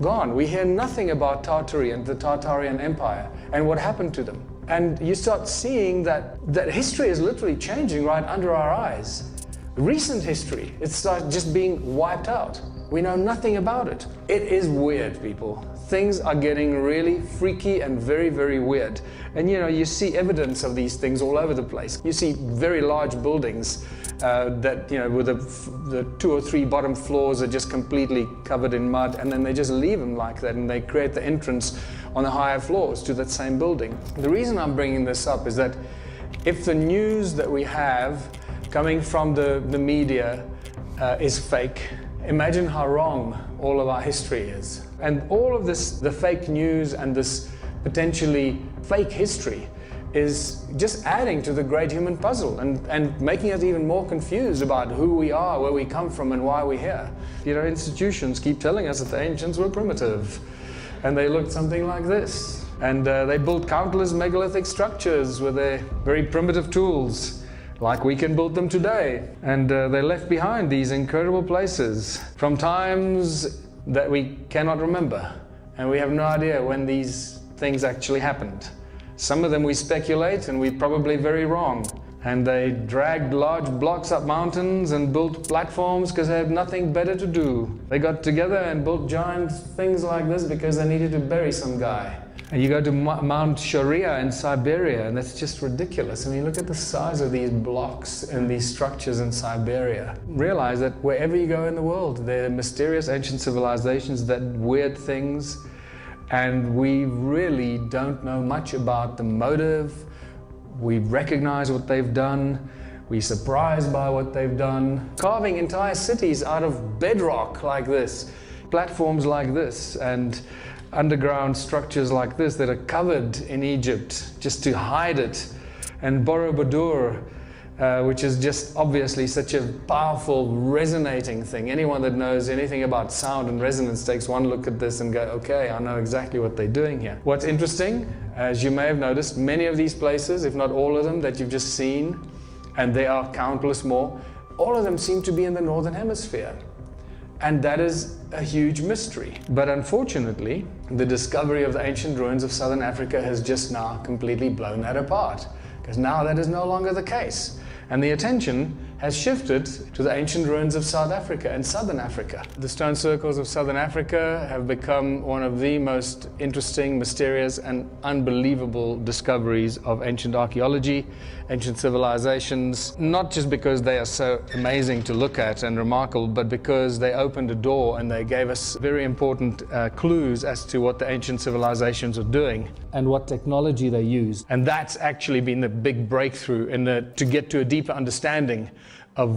[SPEAKER 12] gone. We hear nothing about Tartary and the Tartarian Empire and what happened to them. And you start seeing that history is literally changing right under our eyes. Recent history, it starts just being wiped out. We know nothing about it. It is weird, people. Things are getting really freaky and very, very weird. And you see evidence of these things all over the place. You see very large buildings that, with the 2 or 3 bottom floors are just completely covered in mud, and then they just leave them like that, and they create the entrance on the higher floors to that same building. The reason I'm bringing this up is that if the news that we have coming from the media is fake, imagine how wrong all of our history is. And all of this, the fake news and this potentially fake history, is just adding to the great human puzzle and making us even more confused about who we are, where we come from, and why we're here. Institutions keep telling us that the ancients were primitive, and they looked something like this. And they built countless megalithic structures with their very primitive tools, like we can build them today. And they left behind these incredible places from times that we cannot remember. And we have no idea when these things actually happened. Some of them we speculate, and we're probably very wrong. And they dragged large blocks up mountains and built platforms because they had nothing better to do. They got together and built giant things like this because they needed to bury some guy. And you go to Mount Sharia in Siberia, and that's just ridiculous. I mean, look at the size of these blocks and these structures in Siberia. Realize that wherever you go in the world, there are mysterious ancient civilizations, that weird things, and we really don't know much about the motive. We recognize what they've done. We're surprised by what they've done. Carving entire cities out of bedrock like this, platforms like this, and underground structures like this that are covered in Egypt just to hide it. And Borobudur, which is just obviously such a powerful resonating thing. Anyone that knows anything about sound and resonance takes one look at this and go, okay, I know exactly what they're doing here. What's interesting, as you may have noticed, many of these places, if not all of them that you've just seen, and there are countless more, all of them seem to be in the Northern Hemisphere. And that is a huge mystery. But unfortunately, the discovery of the ancient ruins of Southern Africa has just now completely blown that apart, because now that is no longer the case. And the attention has shifted to the ancient ruins of South Africa and Southern Africa. The stone circles of Southern Africa have become one of the most interesting, mysterious, and unbelievable discoveries of ancient archaeology, ancient civilizations, not just because they are so amazing to look at and remarkable, but because they opened a door and they gave us very important clues as to what the ancient civilizations were doing and what technology they used. And that's actually been the big breakthrough to get to a deeper understanding of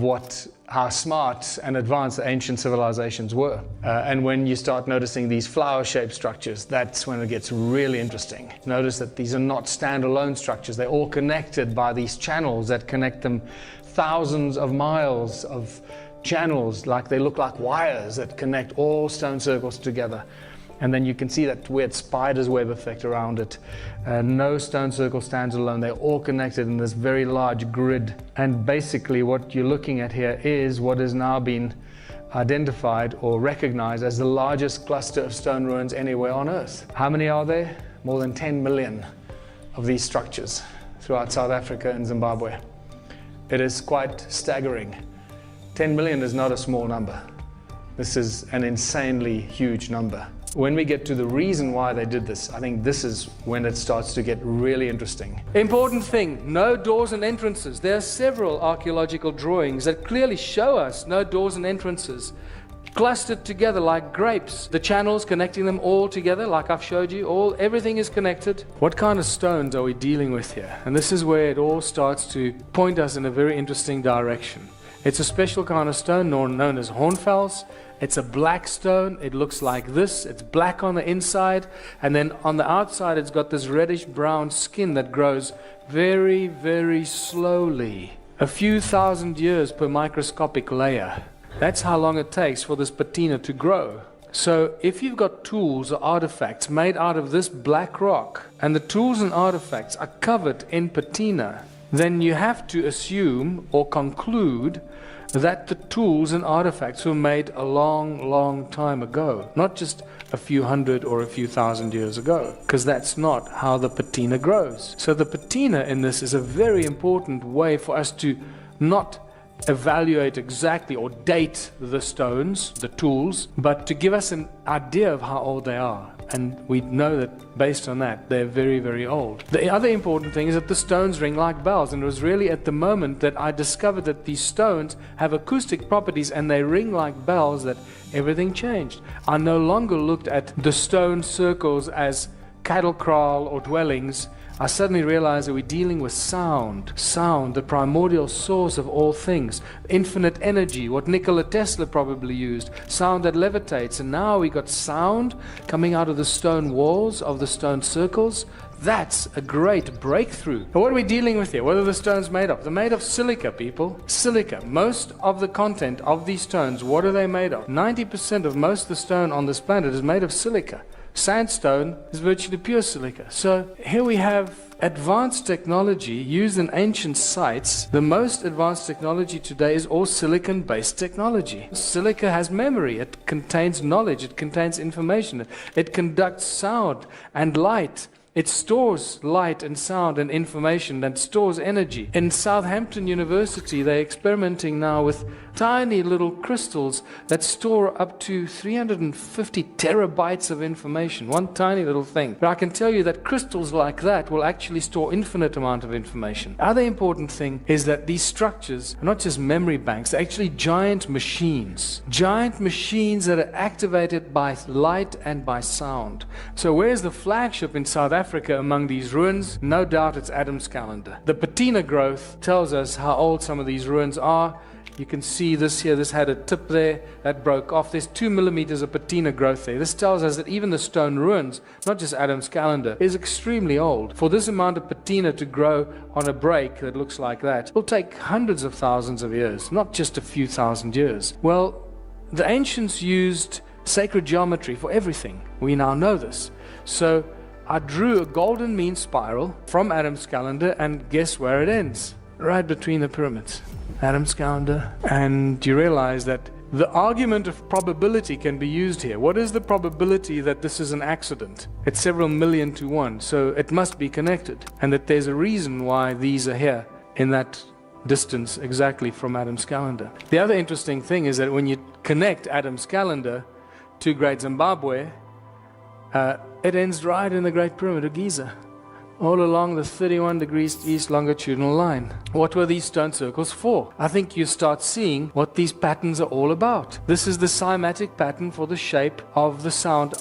[SPEAKER 12] how smart and advanced the ancient civilizations were. And when you start noticing these flower-shaped structures, that's when it gets really interesting. Notice that these are not standalone structures. They're all connected by these channels that connect them, thousands of miles of channels, like they look like wires that connect all stone circles together. And then you can see that weird spider's web effect around it. No stone circle stands alone. They're all connected in this very large grid. And basically what you're looking at here is what has now been identified or recognized as the largest cluster of stone ruins anywhere on Earth. How many are there? More than 10 million of these structures throughout South Africa and Zimbabwe. It is quite staggering. 10 million is not a small number. This is an insanely huge number. When we get to the reason why they did this, I think this is when it starts to get really interesting.
[SPEAKER 13] Important thing, no doors and entrances. There are several archaeological drawings that clearly show us no doors and entrances, clustered together like grapes. The channels connecting them all together, like I've showed you, everything is connected. What kind of stones are we dealing with here? And this is where it all starts to point us in a very interesting direction. It's a special kind of stone known as hornfels. It's a black stone. It looks like this. It's black on the inside, and then on the outside it's got this reddish brown skin that grows very, very slowly. A few thousand years per microscopic layer. That's how long it takes for this patina to grow. So if you've got tools or artifacts made out of this black rock, and the tools and artifacts are covered in patina, then you have to assume or conclude that the tools and artifacts were made a long, long time ago, not just a few hundred or a few thousand years ago, because that's not how the patina grows. So the patina in this is a very important way for us to not evaluate exactly or date the stones, the tools, but to give us an idea of how old they are. And we know that based on that, they're very, very old. The other important thing is that the stones ring like bells. And it was really at the moment that I discovered that these stones have acoustic properties and they ring like bells that everything changed. I no longer looked at the stone circles as cattle kraal or dwellings. I suddenly realized that we're dealing with sound. Sound, the primordial source of all things. Infinite energy, what Nikola Tesla probably used. Sound that levitates. And now we got sound coming out of the stone walls, of the stone circles. That's a great breakthrough. But what are we dealing with here? What are the stones made of? They're made of silica, people. Silica. Most of the content of these stones, what are they made of? 90% of most of the stone on this planet is made of silica. Sandstone is virtually pure silica. So here we have advanced technology used in ancient sites. The most advanced technology today is all silicon-based technology. Silica has memory. It contains knowledge. It contains information. It conducts sound and light. It stores light and sound and information and stores energy. In Southampton University, they're experimenting now with tiny little crystals that store up to 350 terabytes of information. One tiny little thing. But I can tell you that crystals like that will actually store infinite amount of information. Other important thing is that these structures are not just memory banks, they're actually giant machines. Giant machines that are activated by light and by sound. So where's the flagship in South Africa among these ruins? No doubt it's Adam's calendar. The patina growth tells us how old some of these ruins are. You can see this here, this had a tip there that broke off. There's 2 millimeters of patina growth there. This tells us that even the stone ruins, not just Adam's calendar, is extremely old. For this amount of patina to grow on a break that looks like that will take hundreds of thousands of years, not just a few thousand years. Well, the ancients used sacred geometry for everything. We now know this. So I drew a golden mean spiral from Adam's calendar, and guess where it ends? Right between the pyramids. Adam's calendar. And you realize that the argument of probability can be used here. What is the probability that this is an accident? It's several million to 1, so it must be connected. And that there's a reason why these are here in that distance exactly from Adam's calendar. The other interesting thing is that when you connect Adam's calendar to Great Zimbabwe, it ends right in the Great Pyramid of Giza, all along the 31 degrees east longitudinal line. What were these stone circles for? I think you start seeing what these patterns are all about. This is the cymatic pattern for the shape of the sound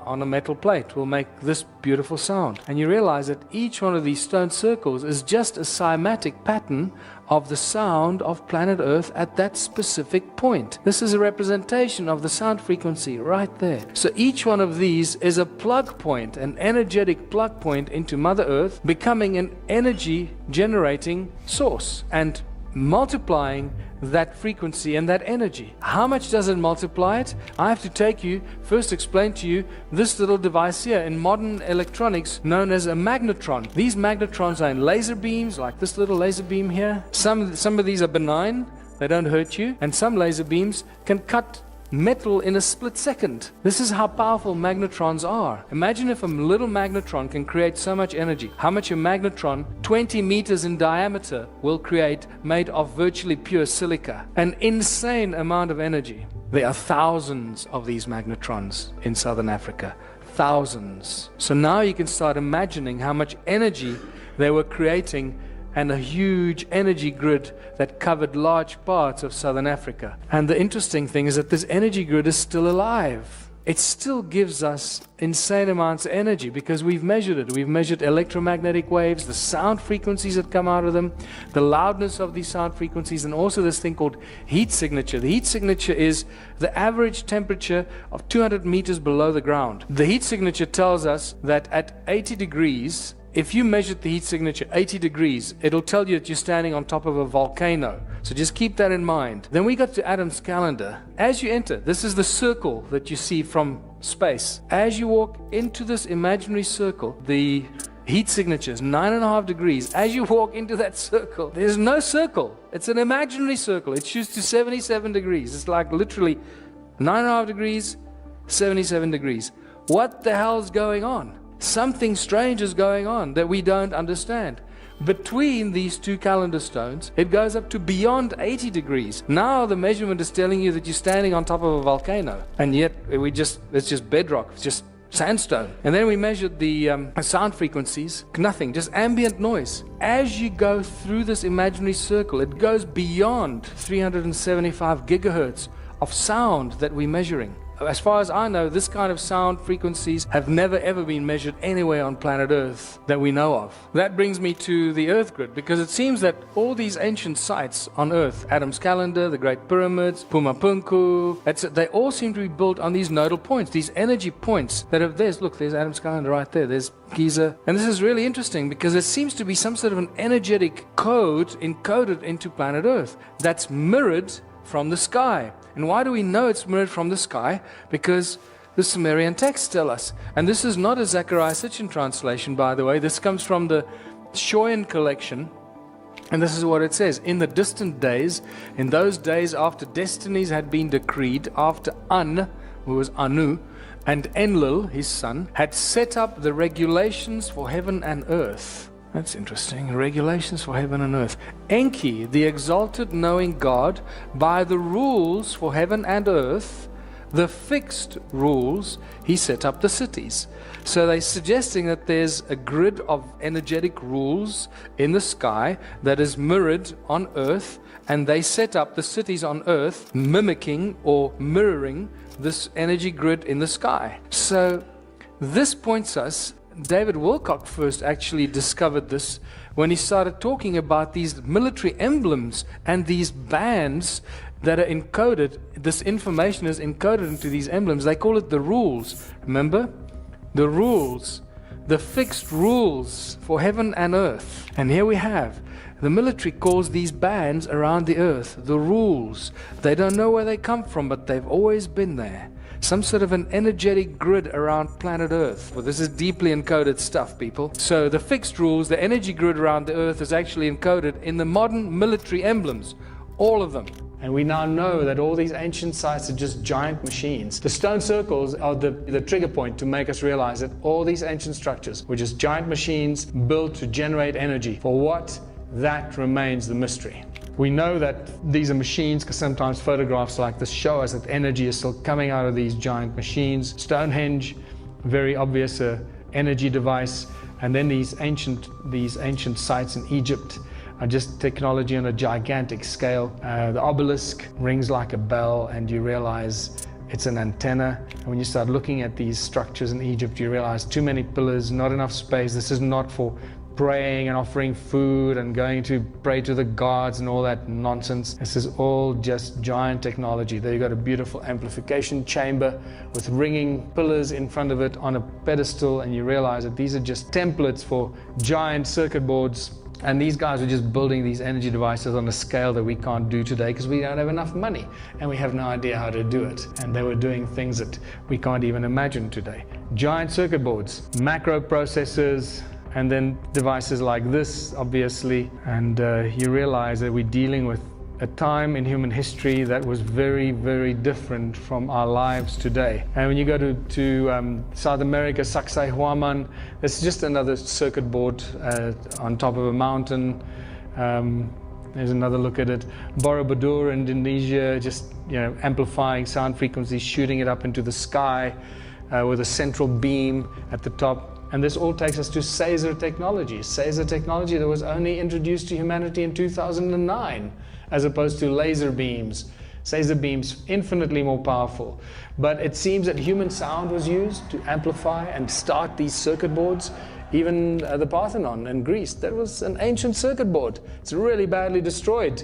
[SPEAKER 13] on a metal plate will make this beautiful sound. And you realize that each one of these stone circles is just a cymatic pattern of the sound of planet Earth at that specific point. This is a representation of the sound frequency right there. So each one of these is a plug point, an energetic plug point into Mother Earth, becoming an energy generating source and multiplying that frequency and that energy. How much does it multiply it? I have to take you, first explain to you this little device here in modern electronics known as a magnetron. These magnetrons are in laser beams, like this little laser beam here. Some of these are benign, they don't hurt you, and some laser beams can cut metal in a split second. This is how powerful magnetrons are. Imagine if a little magnetron can create so much energy. How much a magnetron 20 meters in diameter will create, made of virtually pure silica. An insane amount of energy. There are thousands of these magnetrons in southern Africa. Thousands. So now you can start imagining how much energy they were creating, and a huge energy grid that covered large parts of southern Africa. And the interesting thing is that this energy grid is still alive. It still gives us insane amounts of energy because we've measured it. We've measured electromagnetic waves, the sound frequencies that come out of them, the loudness of these sound frequencies, and also this thing called heat signature. The heat signature is the average temperature of 200 meters below the ground. The heat signature tells us that at 80 degrees, if you measured the heat signature 80 degrees, it'll tell you that you're standing on top of a volcano. So just keep that in mind. Then we got to Adam's calendar. As you enter, this is the circle that you see from space. As you walk into this imaginary circle, the heat signatures, 9.5 degrees. As you walk into that circle, there's no circle. It's an imaginary circle. It shoots to 77 degrees. It's like literally 9.5 degrees, 77 degrees. What the hell's going on? Something strange is going on that we don't understand. Between these two calendar stones, it goes up to beyond 80 degrees. Now the measurement is telling you that you're standing on top of a volcano, and yet it's just bedrock, it's just sandstone. And then we measured the sound frequencies, nothing, just ambient noise. As you go through this imaginary circle, it goes beyond 375 gigahertz of sound that we're measuring. As far as I know, this kind of sound frequencies have never ever been measured anywhere on planet Earth that we know of. That brings me to the Earth grid, because it seems that all these ancient sites on Earth, Adam's Calendar, the Great Pyramids, Pumapunku, they all seem to be built on these nodal points, these energy points that have, there's Adam's Calendar right there, there's Giza. And this is really interesting because there seems to be some sort of an energetic code encoded into planet Earth that's mirrored from the sky. And why do we know it's mirrored from the sky? Because the Sumerian texts tell us. And this is not a Zechariah Sitchin translation, by the way. This comes from the Shoyan collection. And this is what it says. In the distant days, in those days after destinies had been decreed, after An, who was Anu, and Enlil, his son, had set up the regulations for heaven and earth. That's interesting. Regulations for heaven and earth. Enki, the exalted knowing God, by the rules for heaven and earth, the fixed rules, he set up the cities. So they're suggesting that there's a grid of energetic rules in the sky that is mirrored on earth, and they set up the cities on earth mimicking or mirroring this energy grid in the sky. So this points us, David Wilcock first actually discovered this when he started talking about these military emblems and these bands that are encoded. This information is encoded into these emblems. They call it the rules. Remember? The rules. The fixed rules for heaven and earth. And here we have. The military calls these bands around the earth the rules. They don't know where they come from, but they've always been there. Some sort of an energetic grid around planet Earth. Well, this is deeply encoded stuff, people. So the fixed rules, the energy grid around the Earth is actually encoded in the modern military emblems. All of them.
[SPEAKER 12] And we now know that all these ancient sites are just giant machines. The stone circles are the trigger point to make us realize that all these ancient structures were just giant machines built to generate energy. For what? That remains the mystery. We know that these are machines because sometimes photographs like this show us that energy is still coming out of these giant machines. Stonehenge, very obvious energy device. And then these ancient sites in Egypt are just technology on a gigantic scale. The obelisk rings like a bell, and you realize it's an antenna. And when you start looking at these structures in Egypt, you realize too many pillars, not enough space. This is not for praying and offering food and going to pray to the gods and all that nonsense. This is all just giant technology. There you got a beautiful amplification chamber with ringing pillars in front of it on a pedestal, and you realize that these are just templates for giant circuit boards. And these guys are just building these energy devices on a scale that we can't do today because we don't have enough money and we have no idea how to do it. And they were doing things that we can't even imagine today. Giant circuit boards, macro processors, and then devices like this, obviously. And you realize that we're dealing with a time in human history that was very, very different from our lives today. And when you go to South America, Sacsayhuaman, it's just another circuit board on top of a mountain. There's another look at it. Borobudur, Indonesia, just amplifying sound frequencies, shooting it up into the sky with a central beam at the top. And this all takes us to Caesar technology. Caesar technology that was only introduced to humanity in 2009, as opposed to laser beams. Caesar beams, infinitely more powerful. But it seems that human sound was used to amplify and start these circuit boards. Even the Parthenon in Greece, that was an ancient circuit board. It's really badly destroyed.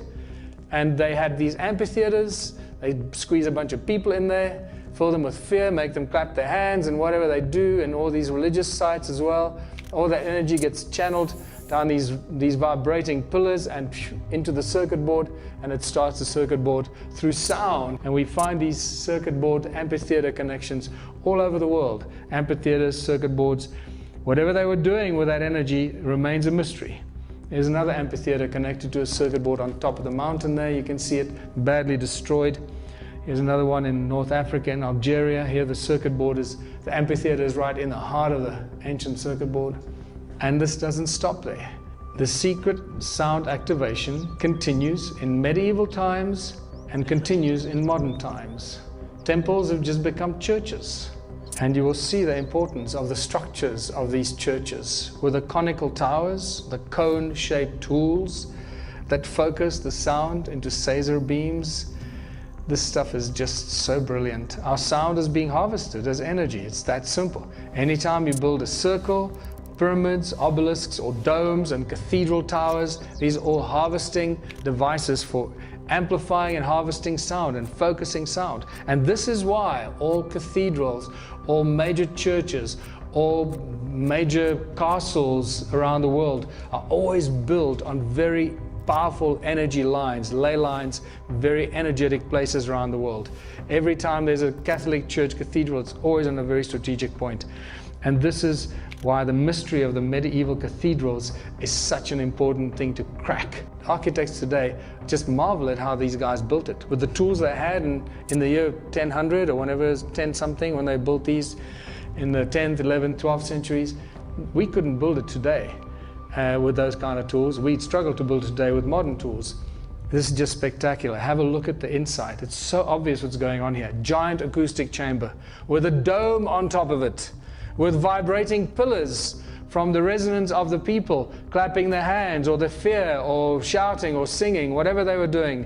[SPEAKER 12] And they had these amphitheaters. They squeeze a bunch of people in there, fill them with fear, make them clap their hands and whatever they do, and all these religious sites as well. All that energy gets channeled down these vibrating pillars and into the circuit board, and it starts the circuit board through sound. And we find these circuit board amphitheater connections all over the world. Amphitheaters, circuit boards. Whatever they were doing with that energy remains a mystery. There's another amphitheater connected to a circuit board on top of the mountain there. You can see it badly destroyed. Here's another one in North Africa, in Algeria. Here the circuit board is, the amphitheater is right in the heart of the ancient circuit board. And this doesn't stop there. The secret sound activation continues in medieval times and continues in modern times. Temples have just become churches. And you will see the importance of the structures of these churches with the conical towers, the cone-shaped tools that focus the sound into Caesar beams. This stuff is just so brilliant. Our sound is being harvested as energy. It's that simple. Anytime you build a circle, pyramids, obelisks, or domes and cathedral towers, these are all harvesting devices for amplifying and harvesting sound and focusing sound. And this is why all cathedrals, all major churches, all major castles around the world are always built on very powerful energy lines, ley lines, very energetic places around the world. Every time there's a Catholic church cathedral, it's always on a very strategic point. And this is why the mystery of the medieval cathedrals is such an important thing to crack. Architects today just marvel at how these guys built it. With the tools they had in the year 1000 or whenever it was 10 something, when they built these in the 10th, 11th, 12th centuries, we couldn't build it today with those kind of tools. We'd struggle to build it today with modern tools. This is just spectacular. Have a look at the inside. It's so obvious what's going on here. Giant acoustic chamber with a dome on top of it, with vibrating pillars from the resonance of the people clapping their hands or the fear or shouting or singing, whatever they were doing,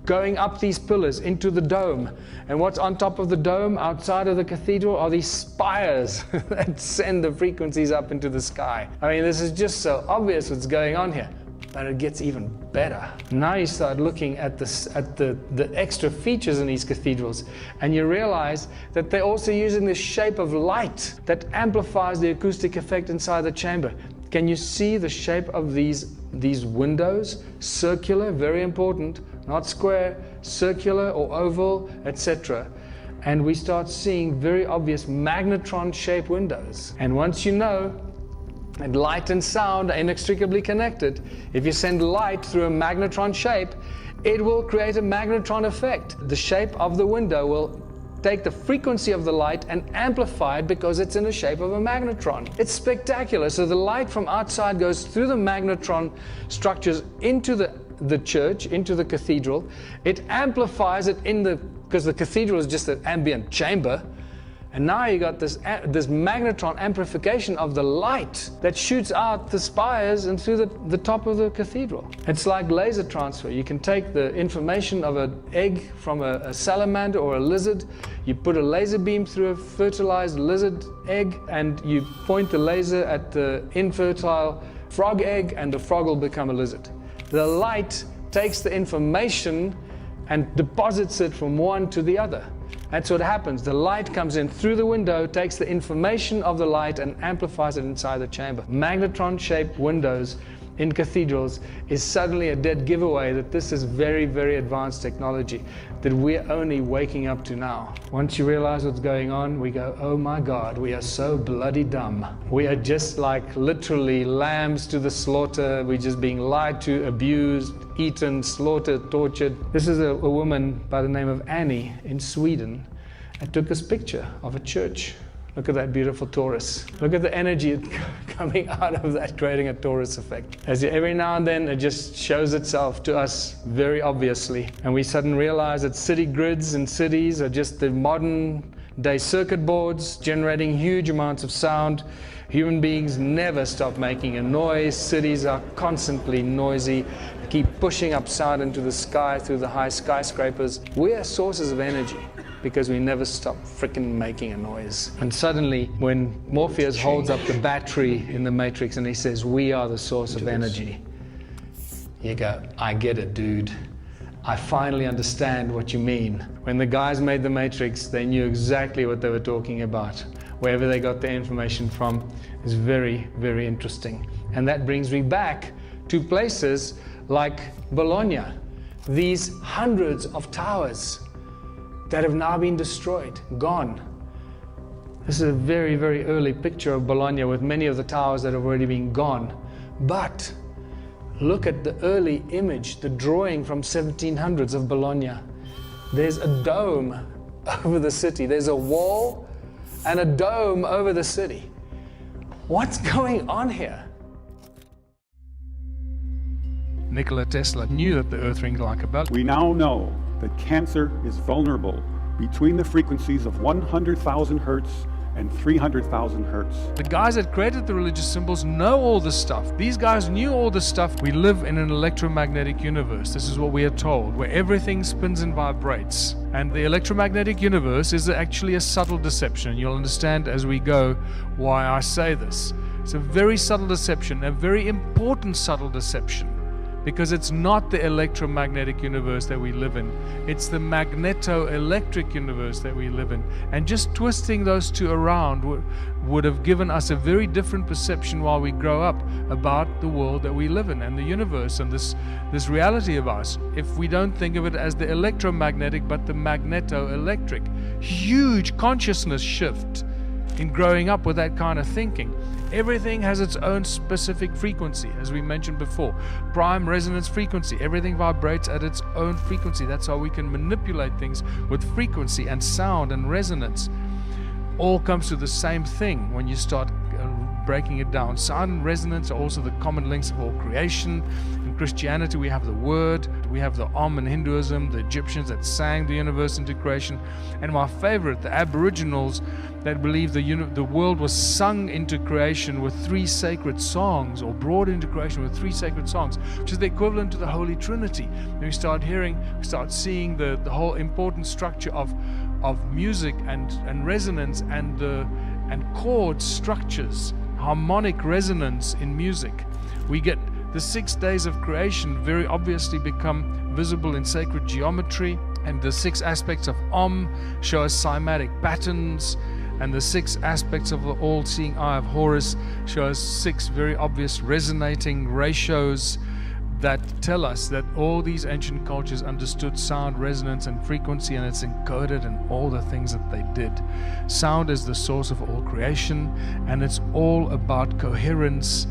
[SPEAKER 12] going up these pillars into the dome. And what's on top of the dome outside of the cathedral are these spires that send the frequencies up into the sky. I mean, this is just so obvious what's going on here. But it gets even better. Now you start looking at the extra features in these cathedrals, and you realize that they're also using the shape of light that amplifies the acoustic effect inside the chamber. Can you see the shape of these windows? Circular, very important, not square, circular or oval, etc. And we start seeing very obvious magnetron-shaped windows. And once you know and light and sound are inextricably connected, if you send light through a magnetron shape, it will create a magnetron effect. The shape of the window will take the frequency of the light and amplify it because it's in the shape of a magnetron. It's spectacular. So the light from outside goes through the magnetron structures into the church, into the cathedral. It amplifies it because the cathedral is just an ambient chamber. And now you got this magnetron amplification of the light that shoots out the spires and through the top of the cathedral. It's like laser transfer. You can take the information of an egg from a salamander or a lizard, you put a laser beam through a fertilized lizard egg, and you point the laser at the infertile frog egg, and the frog will become a lizard. The light takes the information and deposits it from one to the other. That's what happens. The light comes in through the window, takes the information of the light and amplifies it inside the chamber. Magnetron-shaped windows in cathedrals is suddenly a dead giveaway that this is very, very advanced technology that we're only waking up to now. Once you realize what's going on, we go, oh my God, we are so bloody dumb. We are just like literally lambs to the slaughter. We're just being lied to, abused, eaten, slaughtered, tortured. This is a woman by the name of Annie in Sweden that took this picture of a church. Look at that beautiful torus. Look at the energy coming out of that, creating a torus effect. As every now and then it just shows itself to us very obviously. And we suddenly realize that city grids and cities are just the modern day circuit boards generating huge amounts of sound. Human beings never stop making a noise. Cities are constantly noisy. They keep pushing up sound into the sky through the high skyscrapers. We are sources of energy because we never stop freaking making a noise. And suddenly, when Morpheus holds up the battery in the Matrix and he says, we are the source of energy, you go, I get it, dude. I finally understand what you mean. When the guys made the Matrix, they knew exactly what they were talking about. Wherever they got their information from is very, very interesting. And that brings me back to places like Bologna. These hundreds of towers that have now been destroyed, gone. This is a very, very early picture of Bologna with many of the towers that have already been gone. But look at the early image, the drawing from 1700s of Bologna. There's a dome over the city. There's a wall and a dome over the city. What's going on here?
[SPEAKER 14] Nikola Tesla knew that the Earth rings like a bell.
[SPEAKER 15] We now know that cancer is vulnerable between the frequencies of 100,000 hertz and 300,000 hertz.
[SPEAKER 14] The guys that created the religious symbols know all this stuff. These guys knew all this stuff. We live in an electromagnetic universe. This is what we are told, where everything spins and vibrates. And the electromagnetic universe is actually a subtle deception. You'll understand as we go why I say this. It's a very subtle deception, a very important subtle deception. Because it's not the electromagnetic universe that we live in. It's the magneto-electric universe that we live in. And just twisting those two around would have given us a very different perception while we grow up about the world that we live in and the universe and this reality of us. If we don't think of it as the electromagnetic but the magneto-electric. Huge consciousness shift in growing up with that kind of thinking. Everything has its own specific frequency, as we mentioned before. Prime resonance frequency. Everything vibrates at its own frequency. That's how we can manipulate things with frequency and sound and resonance. All comes to the same thing when you start breaking it down. Sound and resonance are also the common links of all creation. In Christianity, we have the Word, we have the in Hinduism, the Egyptians that sang the universe into creation, and my favorite, the Aboriginals that believe the world was sung into creation with 3 sacred songs, or brought into creation with 3 sacred songs, which is the equivalent to the Holy Trinity. And we start seeing the whole important structure of music and resonance and chord structures, harmonic resonance in music. We get the 6 days of creation very obviously become visible in sacred geometry, and the 6 aspects of show us cymatic patterns, and the 6 aspects of the all-seeing eye of Horus show us 6 very obvious resonating ratios that tell us that all these ancient cultures understood sound, resonance, and frequency, and it's encoded in all the things that they did. Sound is the source of all creation, and it's all about coherence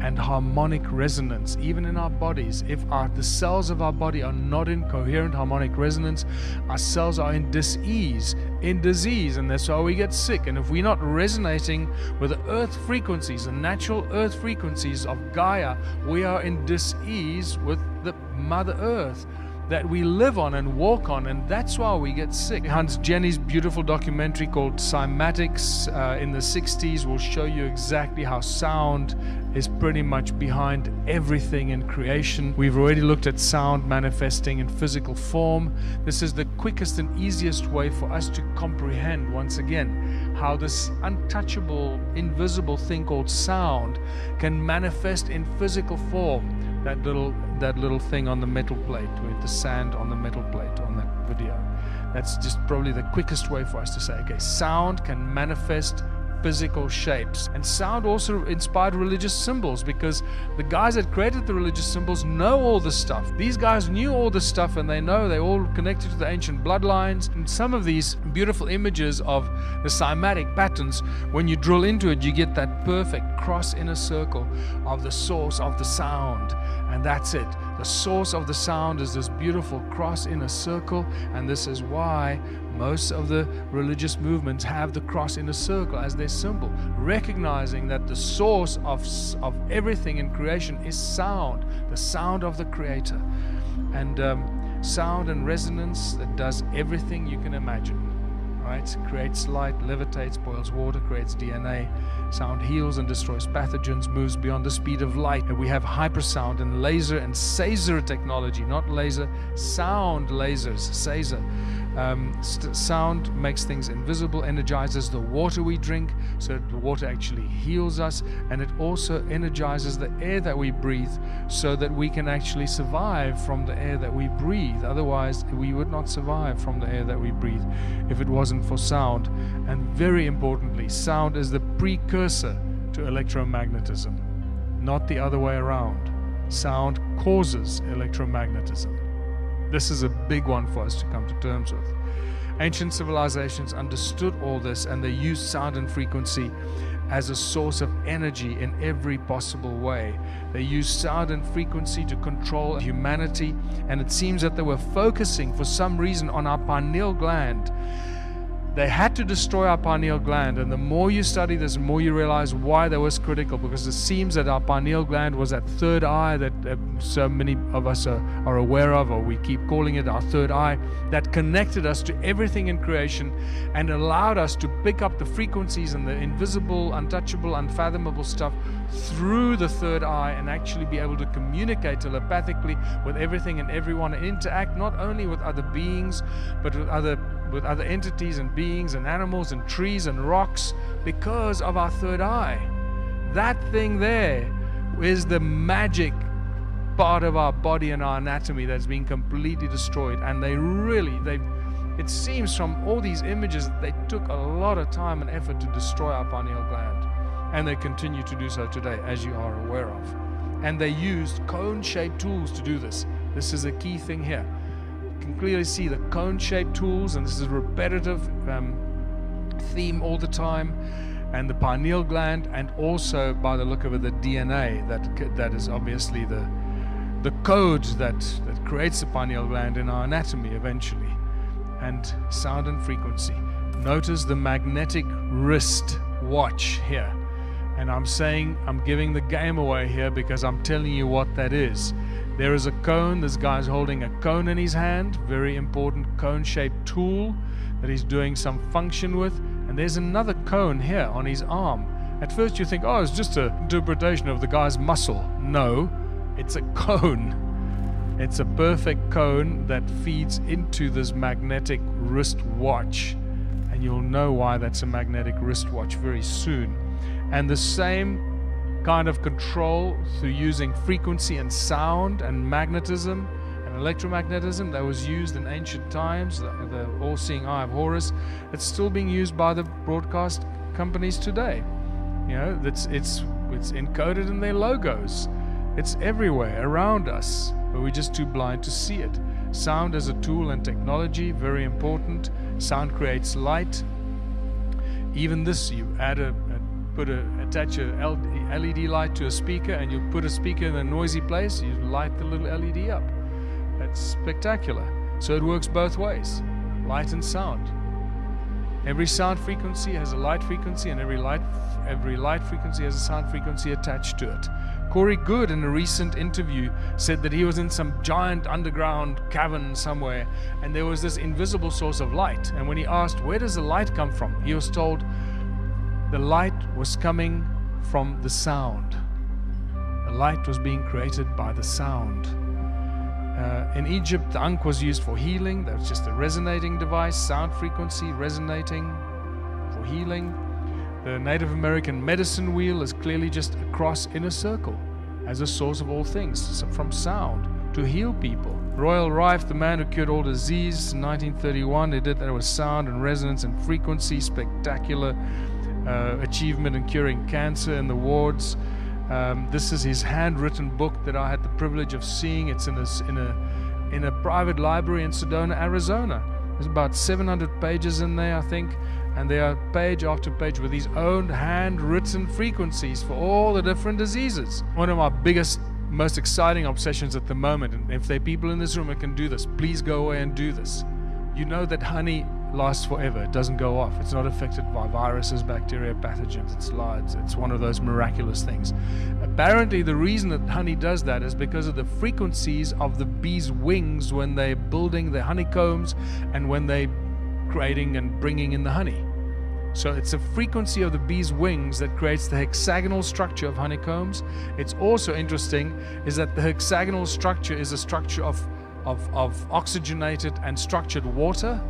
[SPEAKER 14] and harmonic resonance. Even in our bodies, if the cells of our body are not in coherent harmonic resonance, our cells are in disease, and that's why we get sick. And if we're not resonating with the earth frequencies, the natural earth frequencies of Gaia, we are in disease with the Mother Earth that we live on and walk on, and that's why we get sick. Hans Jenny's beautiful documentary called Cymatics in the 60s will show you exactly how sound is pretty much behind everything in creation. We've already looked at sound manifesting in physical form. This is the quickest and easiest way for us to comprehend, once again, how this untouchable, invisible thing called sound can manifest in physical form. That little thing on the metal plate, with the sand on the metal plate on that video. That's just probably the quickest way for us to say, okay, sound can manifest physical shapes. And sound also inspired religious symbols, because the guys that created the religious symbols know all this stuff. These guys knew all this stuff, and they know they're all connected to the ancient bloodlines. And some of these beautiful images of the cymatic patterns, when you drill into it, you get that perfect cross in a circle of the source of the sound. And that's it. The source of the sound is this beautiful cross in a circle, and this is why most of the religious movements have the cross in a circle as their symbol, recognizing that the source of everything in creation is sound, the sound of the Creator. And sound and resonance that does everything you can imagine. Right? Creates light, levitates, boils water, creates DNA. Sound heals and destroys pathogens, moves beyond the speed of light. And we have hypersound and laser and Sazer technology, not laser, sound lasers, Sazer. Sound makes things invisible, energizes the water we drink, so that the water actually heals us, and it also energizes the air that we breathe, so that we can actually survive from the air that we breathe. Otherwise, we would not survive from the air that we breathe if it wasn't for sound. And very importantly, sound is the precursor to electromagnetism, not the other way around. Sound causes electromagnetism. This is a big one for us to come to terms with. Ancient civilizations understood all this, and they used sound and frequency as a source of energy in every possible way. They used sound and frequency to control humanity, and it seems that they were focusing for some reason on our pineal gland. They had to destroy our pineal gland, and the more you study this, the more you realize why that was critical, because it seems that our pineal gland was that third eye that so many of us are aware of, or we keep calling it our third eye, that connected us to everything in creation and allowed us to pick up the frequencies and the invisible, untouchable, unfathomable stuff through the third eye and actually be able to communicate telepathically with everything and everyone and interact not only with other beings but with other entities and beings and animals and trees and rocks because of our third eye. That thing there is the magic part of our body and our anatomy that's been completely destroyed. And it seems from all these images that they took a lot of time and effort to destroy our pineal gland. And they continue to do so today, as you are aware of. And they used cone-shaped tools to do this. This is a key thing here. You can clearly see the cone-shaped tools, and this is a repetitive theme all the time, and the pineal gland, and also by the look of it, the DNA that is obviously the code that creates the pineal gland in our anatomy eventually, and sound and frequency. Notice the magnetic wrist watch here, and I'm giving the game away here because I'm telling you what that is. There is a cone. This guy's holding a cone in his hand, very important cone-shaped tool that he's doing some function with. And there's another cone here on his arm. At first you think, oh, it's just an interpretation of the guy's muscle. No, it's a cone. It's a perfect cone that feeds into this magnetic wristwatch. And you'll know why that's a magnetic wristwatch very soon. And the same kind of control through using frequency and sound and magnetism and electromagnetism that was used in ancient times, the all-seeing eye of Horus, it's still being used by the broadcast companies today. You know, it's encoded in their logos. It's everywhere around us, but we're just too blind to see it. Sound as a tool and technology, very important. Sound creates light. Even this, you add attach a LED light to a speaker, and you put a speaker in a noisy place, you light the little LED up. That's spectacular. So it works both ways, light and sound. Every sound frequency has a light frequency, and every light frequency has a sound frequency attached to it. Corey Good, in a recent interview, said that he was in some giant underground cavern somewhere, and there was this invisible source of light. And when he asked, where does the light come from? He was told, the light was coming from the sound. The light was being created by the sound. In Egypt, the ankh was used for healing. That was just a resonating device, sound frequency resonating for healing. The Native American medicine wheel is clearly just a cross in a circle as a source of all things, from sound to heal people. Royal Rife, the man who cured all disease in 1931, he did that with sound and resonance and frequency. Spectacular achievement in curing cancer in the wards. This is his handwritten book that I had the privilege of seeing. It's in a private library in Sedona, Arizona. There's about 700 pages in there, I think, and they are page after page with his own handwritten frequencies for all the different diseases. One of my biggest, most exciting obsessions at the moment, and if there are people in this room that can do this, please go away and do this. You know that honey lasts forever. It doesn't go off. It's not affected by viruses, bacteria, pathogens. It's one of those miraculous things. Apparently, the reason that honey does that is because of the frequencies of the bees' wings when they're building their honeycombs and when they're creating and bringing in the honey. So it's a frequency of the bees' wings that creates the hexagonal structure of honeycombs. It's also interesting is that the hexagonal structure is a structure of oxygenated and structured water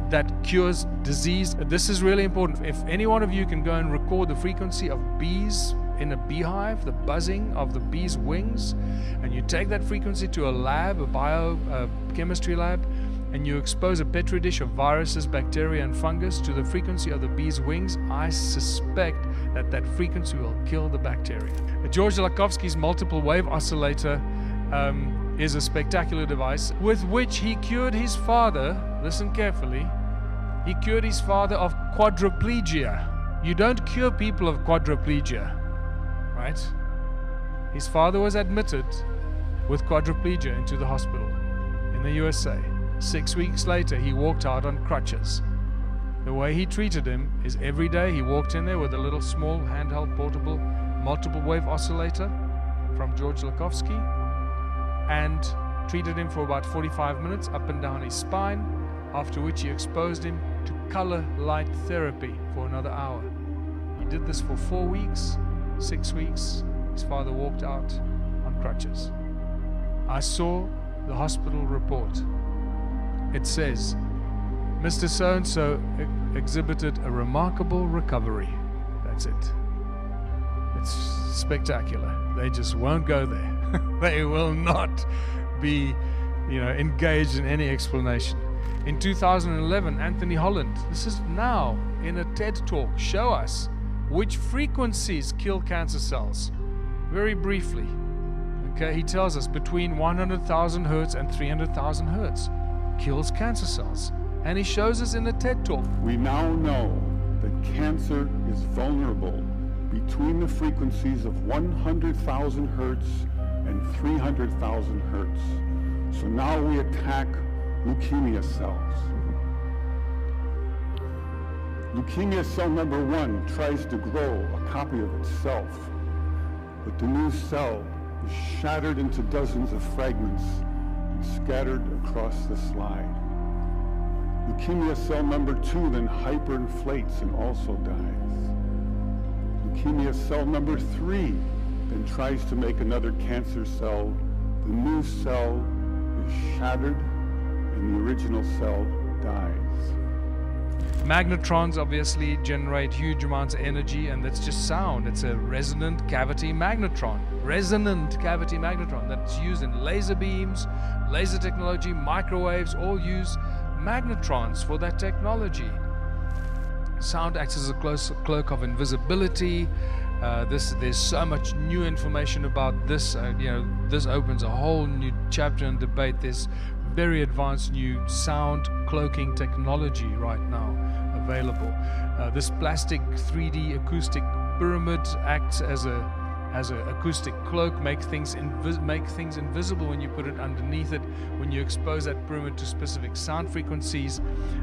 [SPEAKER 14] that cures disease. This is really important. If any one of you can go and record the frequency of bees in a beehive, the buzzing of the bees' wings, and you take that frequency to a lab, a biochemistry lab, and you expose a petri dish of viruses, bacteria, and fungus to the frequency of the bees' wings, I suspect that that frequency will kill the bacteria. George Lakhovsky's multiple wave oscillator is a spectacular device with which he cured his father, listen carefully, He cured his father of quadriplegia. You don't cure people of quadriplegia, right? His father was admitted with quadriplegia into the hospital in the USA. 6 weeks later, he walked out on crutches. The way he treated him is every day he walked in there with a little small handheld portable multiple wave oscillator from George Lakhovsky and treated him for about 45 minutes up and down his spine, after which he exposed him to color light therapy for another hour. He did this for 4 weeks, 6 weeks. His father walked out on crutches. I saw the hospital report. It says, Mr. So-and-so exhibited a remarkable recovery. That's it. It's spectacular. They just won't go there. They will not be, engaged in any explanation. In 2011, Anthony Holland, this is now in a TED talk, show us which frequencies kill cancer cells. Very briefly. Okay, he tells us between 100,000 hertz and 300,000 hertz kills cancer cells. And he shows us in the TED talk.
[SPEAKER 15] We now know that cancer is vulnerable between the frequencies of 100,000 hertz and 300,000 hertz. So now we attack leukemia cells. Leukemia cell number 1 tries to grow a copy of itself, but the new cell is shattered into dozens of fragments and scattered across the slide. Leukemia cell number 2 then hyperinflates and also dies. Leukemia cell number 3 then tries to make another cancer cell. The new cell is shattered and the original cell dies.
[SPEAKER 14] Magnetrons obviously generate huge amounts of energy, and that's just sound. It's a resonant cavity magnetron. Resonant cavity magnetron that's used in laser beams, laser technology, microwaves, all use magnetrons for that technology. Sound acts as a cloak of invisibility. There's so much new information about this. This opens a whole new chapter and debate. There's very advanced new sound cloaking technology right now available. This plastic 3D acoustic pyramid acts as an acoustic cloak, make things invisible when you put it underneath it, when you expose that pyramid to specific sound frequencies.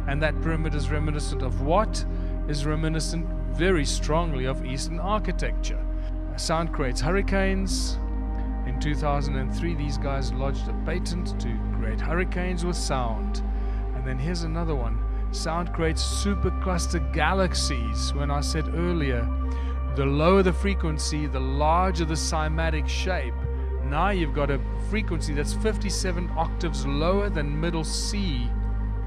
[SPEAKER 14] And that pyramid is reminiscent of what? Is reminiscent very strongly of Eastern architecture. Sound creates hurricanes. In 2003, these guys lodged a patent to create hurricanes with sound. And then here's another one. Sound creates supercluster galaxies. When I said earlier, the lower the frequency, the larger the cymatic shape. Now you've got a frequency that's 57 octaves lower than middle C,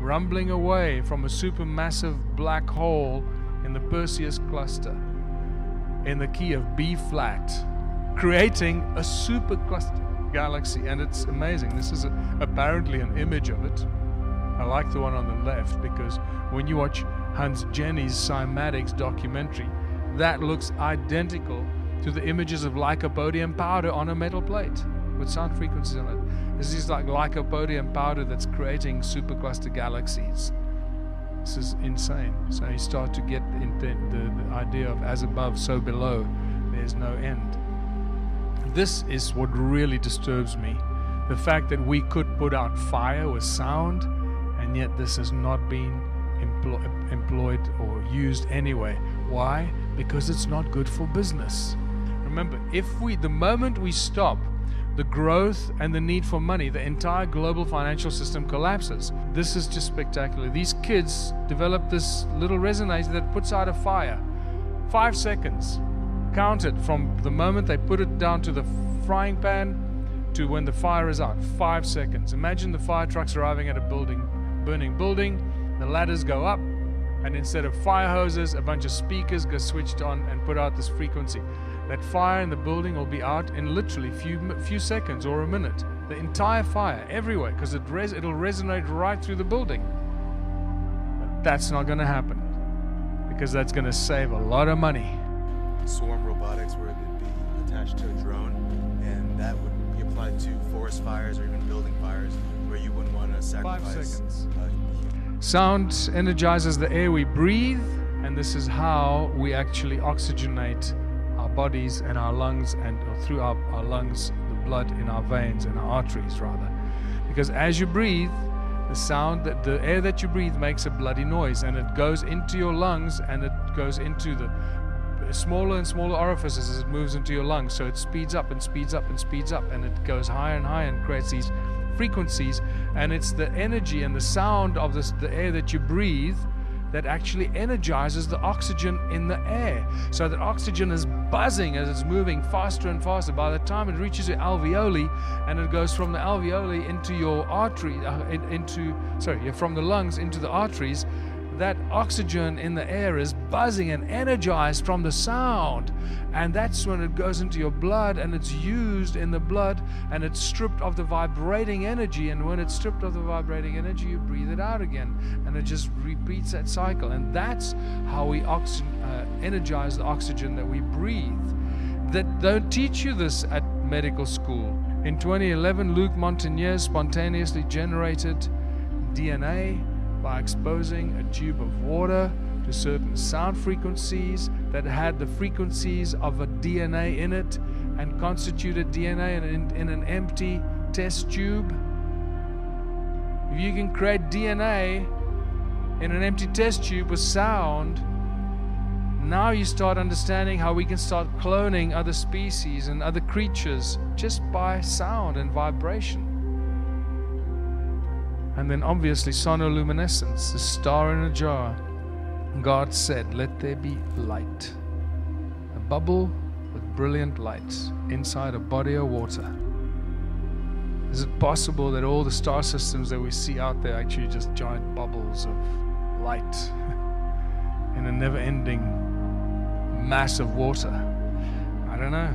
[SPEAKER 14] rumbling away from a supermassive black hole in the Perseus cluster in the key of B flat, creating a supercluster galaxy. And it's amazing. This is apparently an image of it. I like the one on the left because when you watch Hans Jenny's Cymatics documentary, that looks identical to the images of lycopodium powder on a metal plate with sound frequencies on it. This is like lycopodium powder that's creating supercluster galaxies. This is insane. So you start to get the idea of as above, so below. There's no end. This is what really disturbs me. The fact that we could put out fire with sound, and yet this has not been employed or used anyway. Why? Because it's not good for business. Remember, the moment we stop the growth and the need for money, the entire global financial system collapses. This is just spectacular. These kids developed this little resonator that puts out a fire. 5 seconds. Count it from the moment they put it down to the frying pan to when the fire is out. 5 seconds. Imagine the fire trucks arriving at a burning building. The ladders go up, and instead of fire hoses, a bunch of speakers get switched on and put out this frequency. That fire in the building will be out in literally few seconds or a minute. The entire fire, everywhere, because it'll resonate right through the building. But that's not going to happen, because that's going to save a lot of money.
[SPEAKER 16] Swarm robotics, where it'd be attached to a drone, and that would be applied to forest fires or even building fires, where you wouldn't want to sacrifice.
[SPEAKER 14] 5 seconds. Sound energizes the air we breathe, and this is how we actually oxygenate our bodies and our lungs, and through our lungs, the blood in our veins and our arteries rather. Because as you breathe, the air that you breathe makes a bloody noise, and it goes into your lungs, and it goes into the smaller and smaller orifices as it moves into your lungs. So it speeds up and speeds up and speeds up, and it goes higher and higher and creates these frequencies. And it's the energy and the sound of the air that you breathe that actually energizes the oxygen in the air. So that oxygen is buzzing as it's moving faster and faster. By the time it reaches your alveoli, and it goes from the alveoli into your artery, from the lungs into the arteries, that oxygen in the air is buzzing and energized from the sound. And that's when it goes into your blood, and it's used in the blood, and it's stripped of the vibrating energy. And when it's stripped of the vibrating energy, you breathe it out again, and it just repeats that cycle. And that's how we energize the oxygen that we breathe. That don't teach you this at medical school. In 2011, Luc Montagnier spontaneously generated DNA by exposing a tube of water to certain sound frequencies that had the frequencies of a DNA in it, and constituted DNA in an empty test tube. If you can create DNA in an empty test tube with sound, now you start understanding how we can start cloning other species and other creatures just by sound and vibration. And then obviously sonoluminescence, the star in a jar. God said, let there be light. A bubble with brilliant light inside a body of water. Is it possible that all the star systems that we see out there are actually just giant bubbles of light in a never-ending mass of water? I don't know.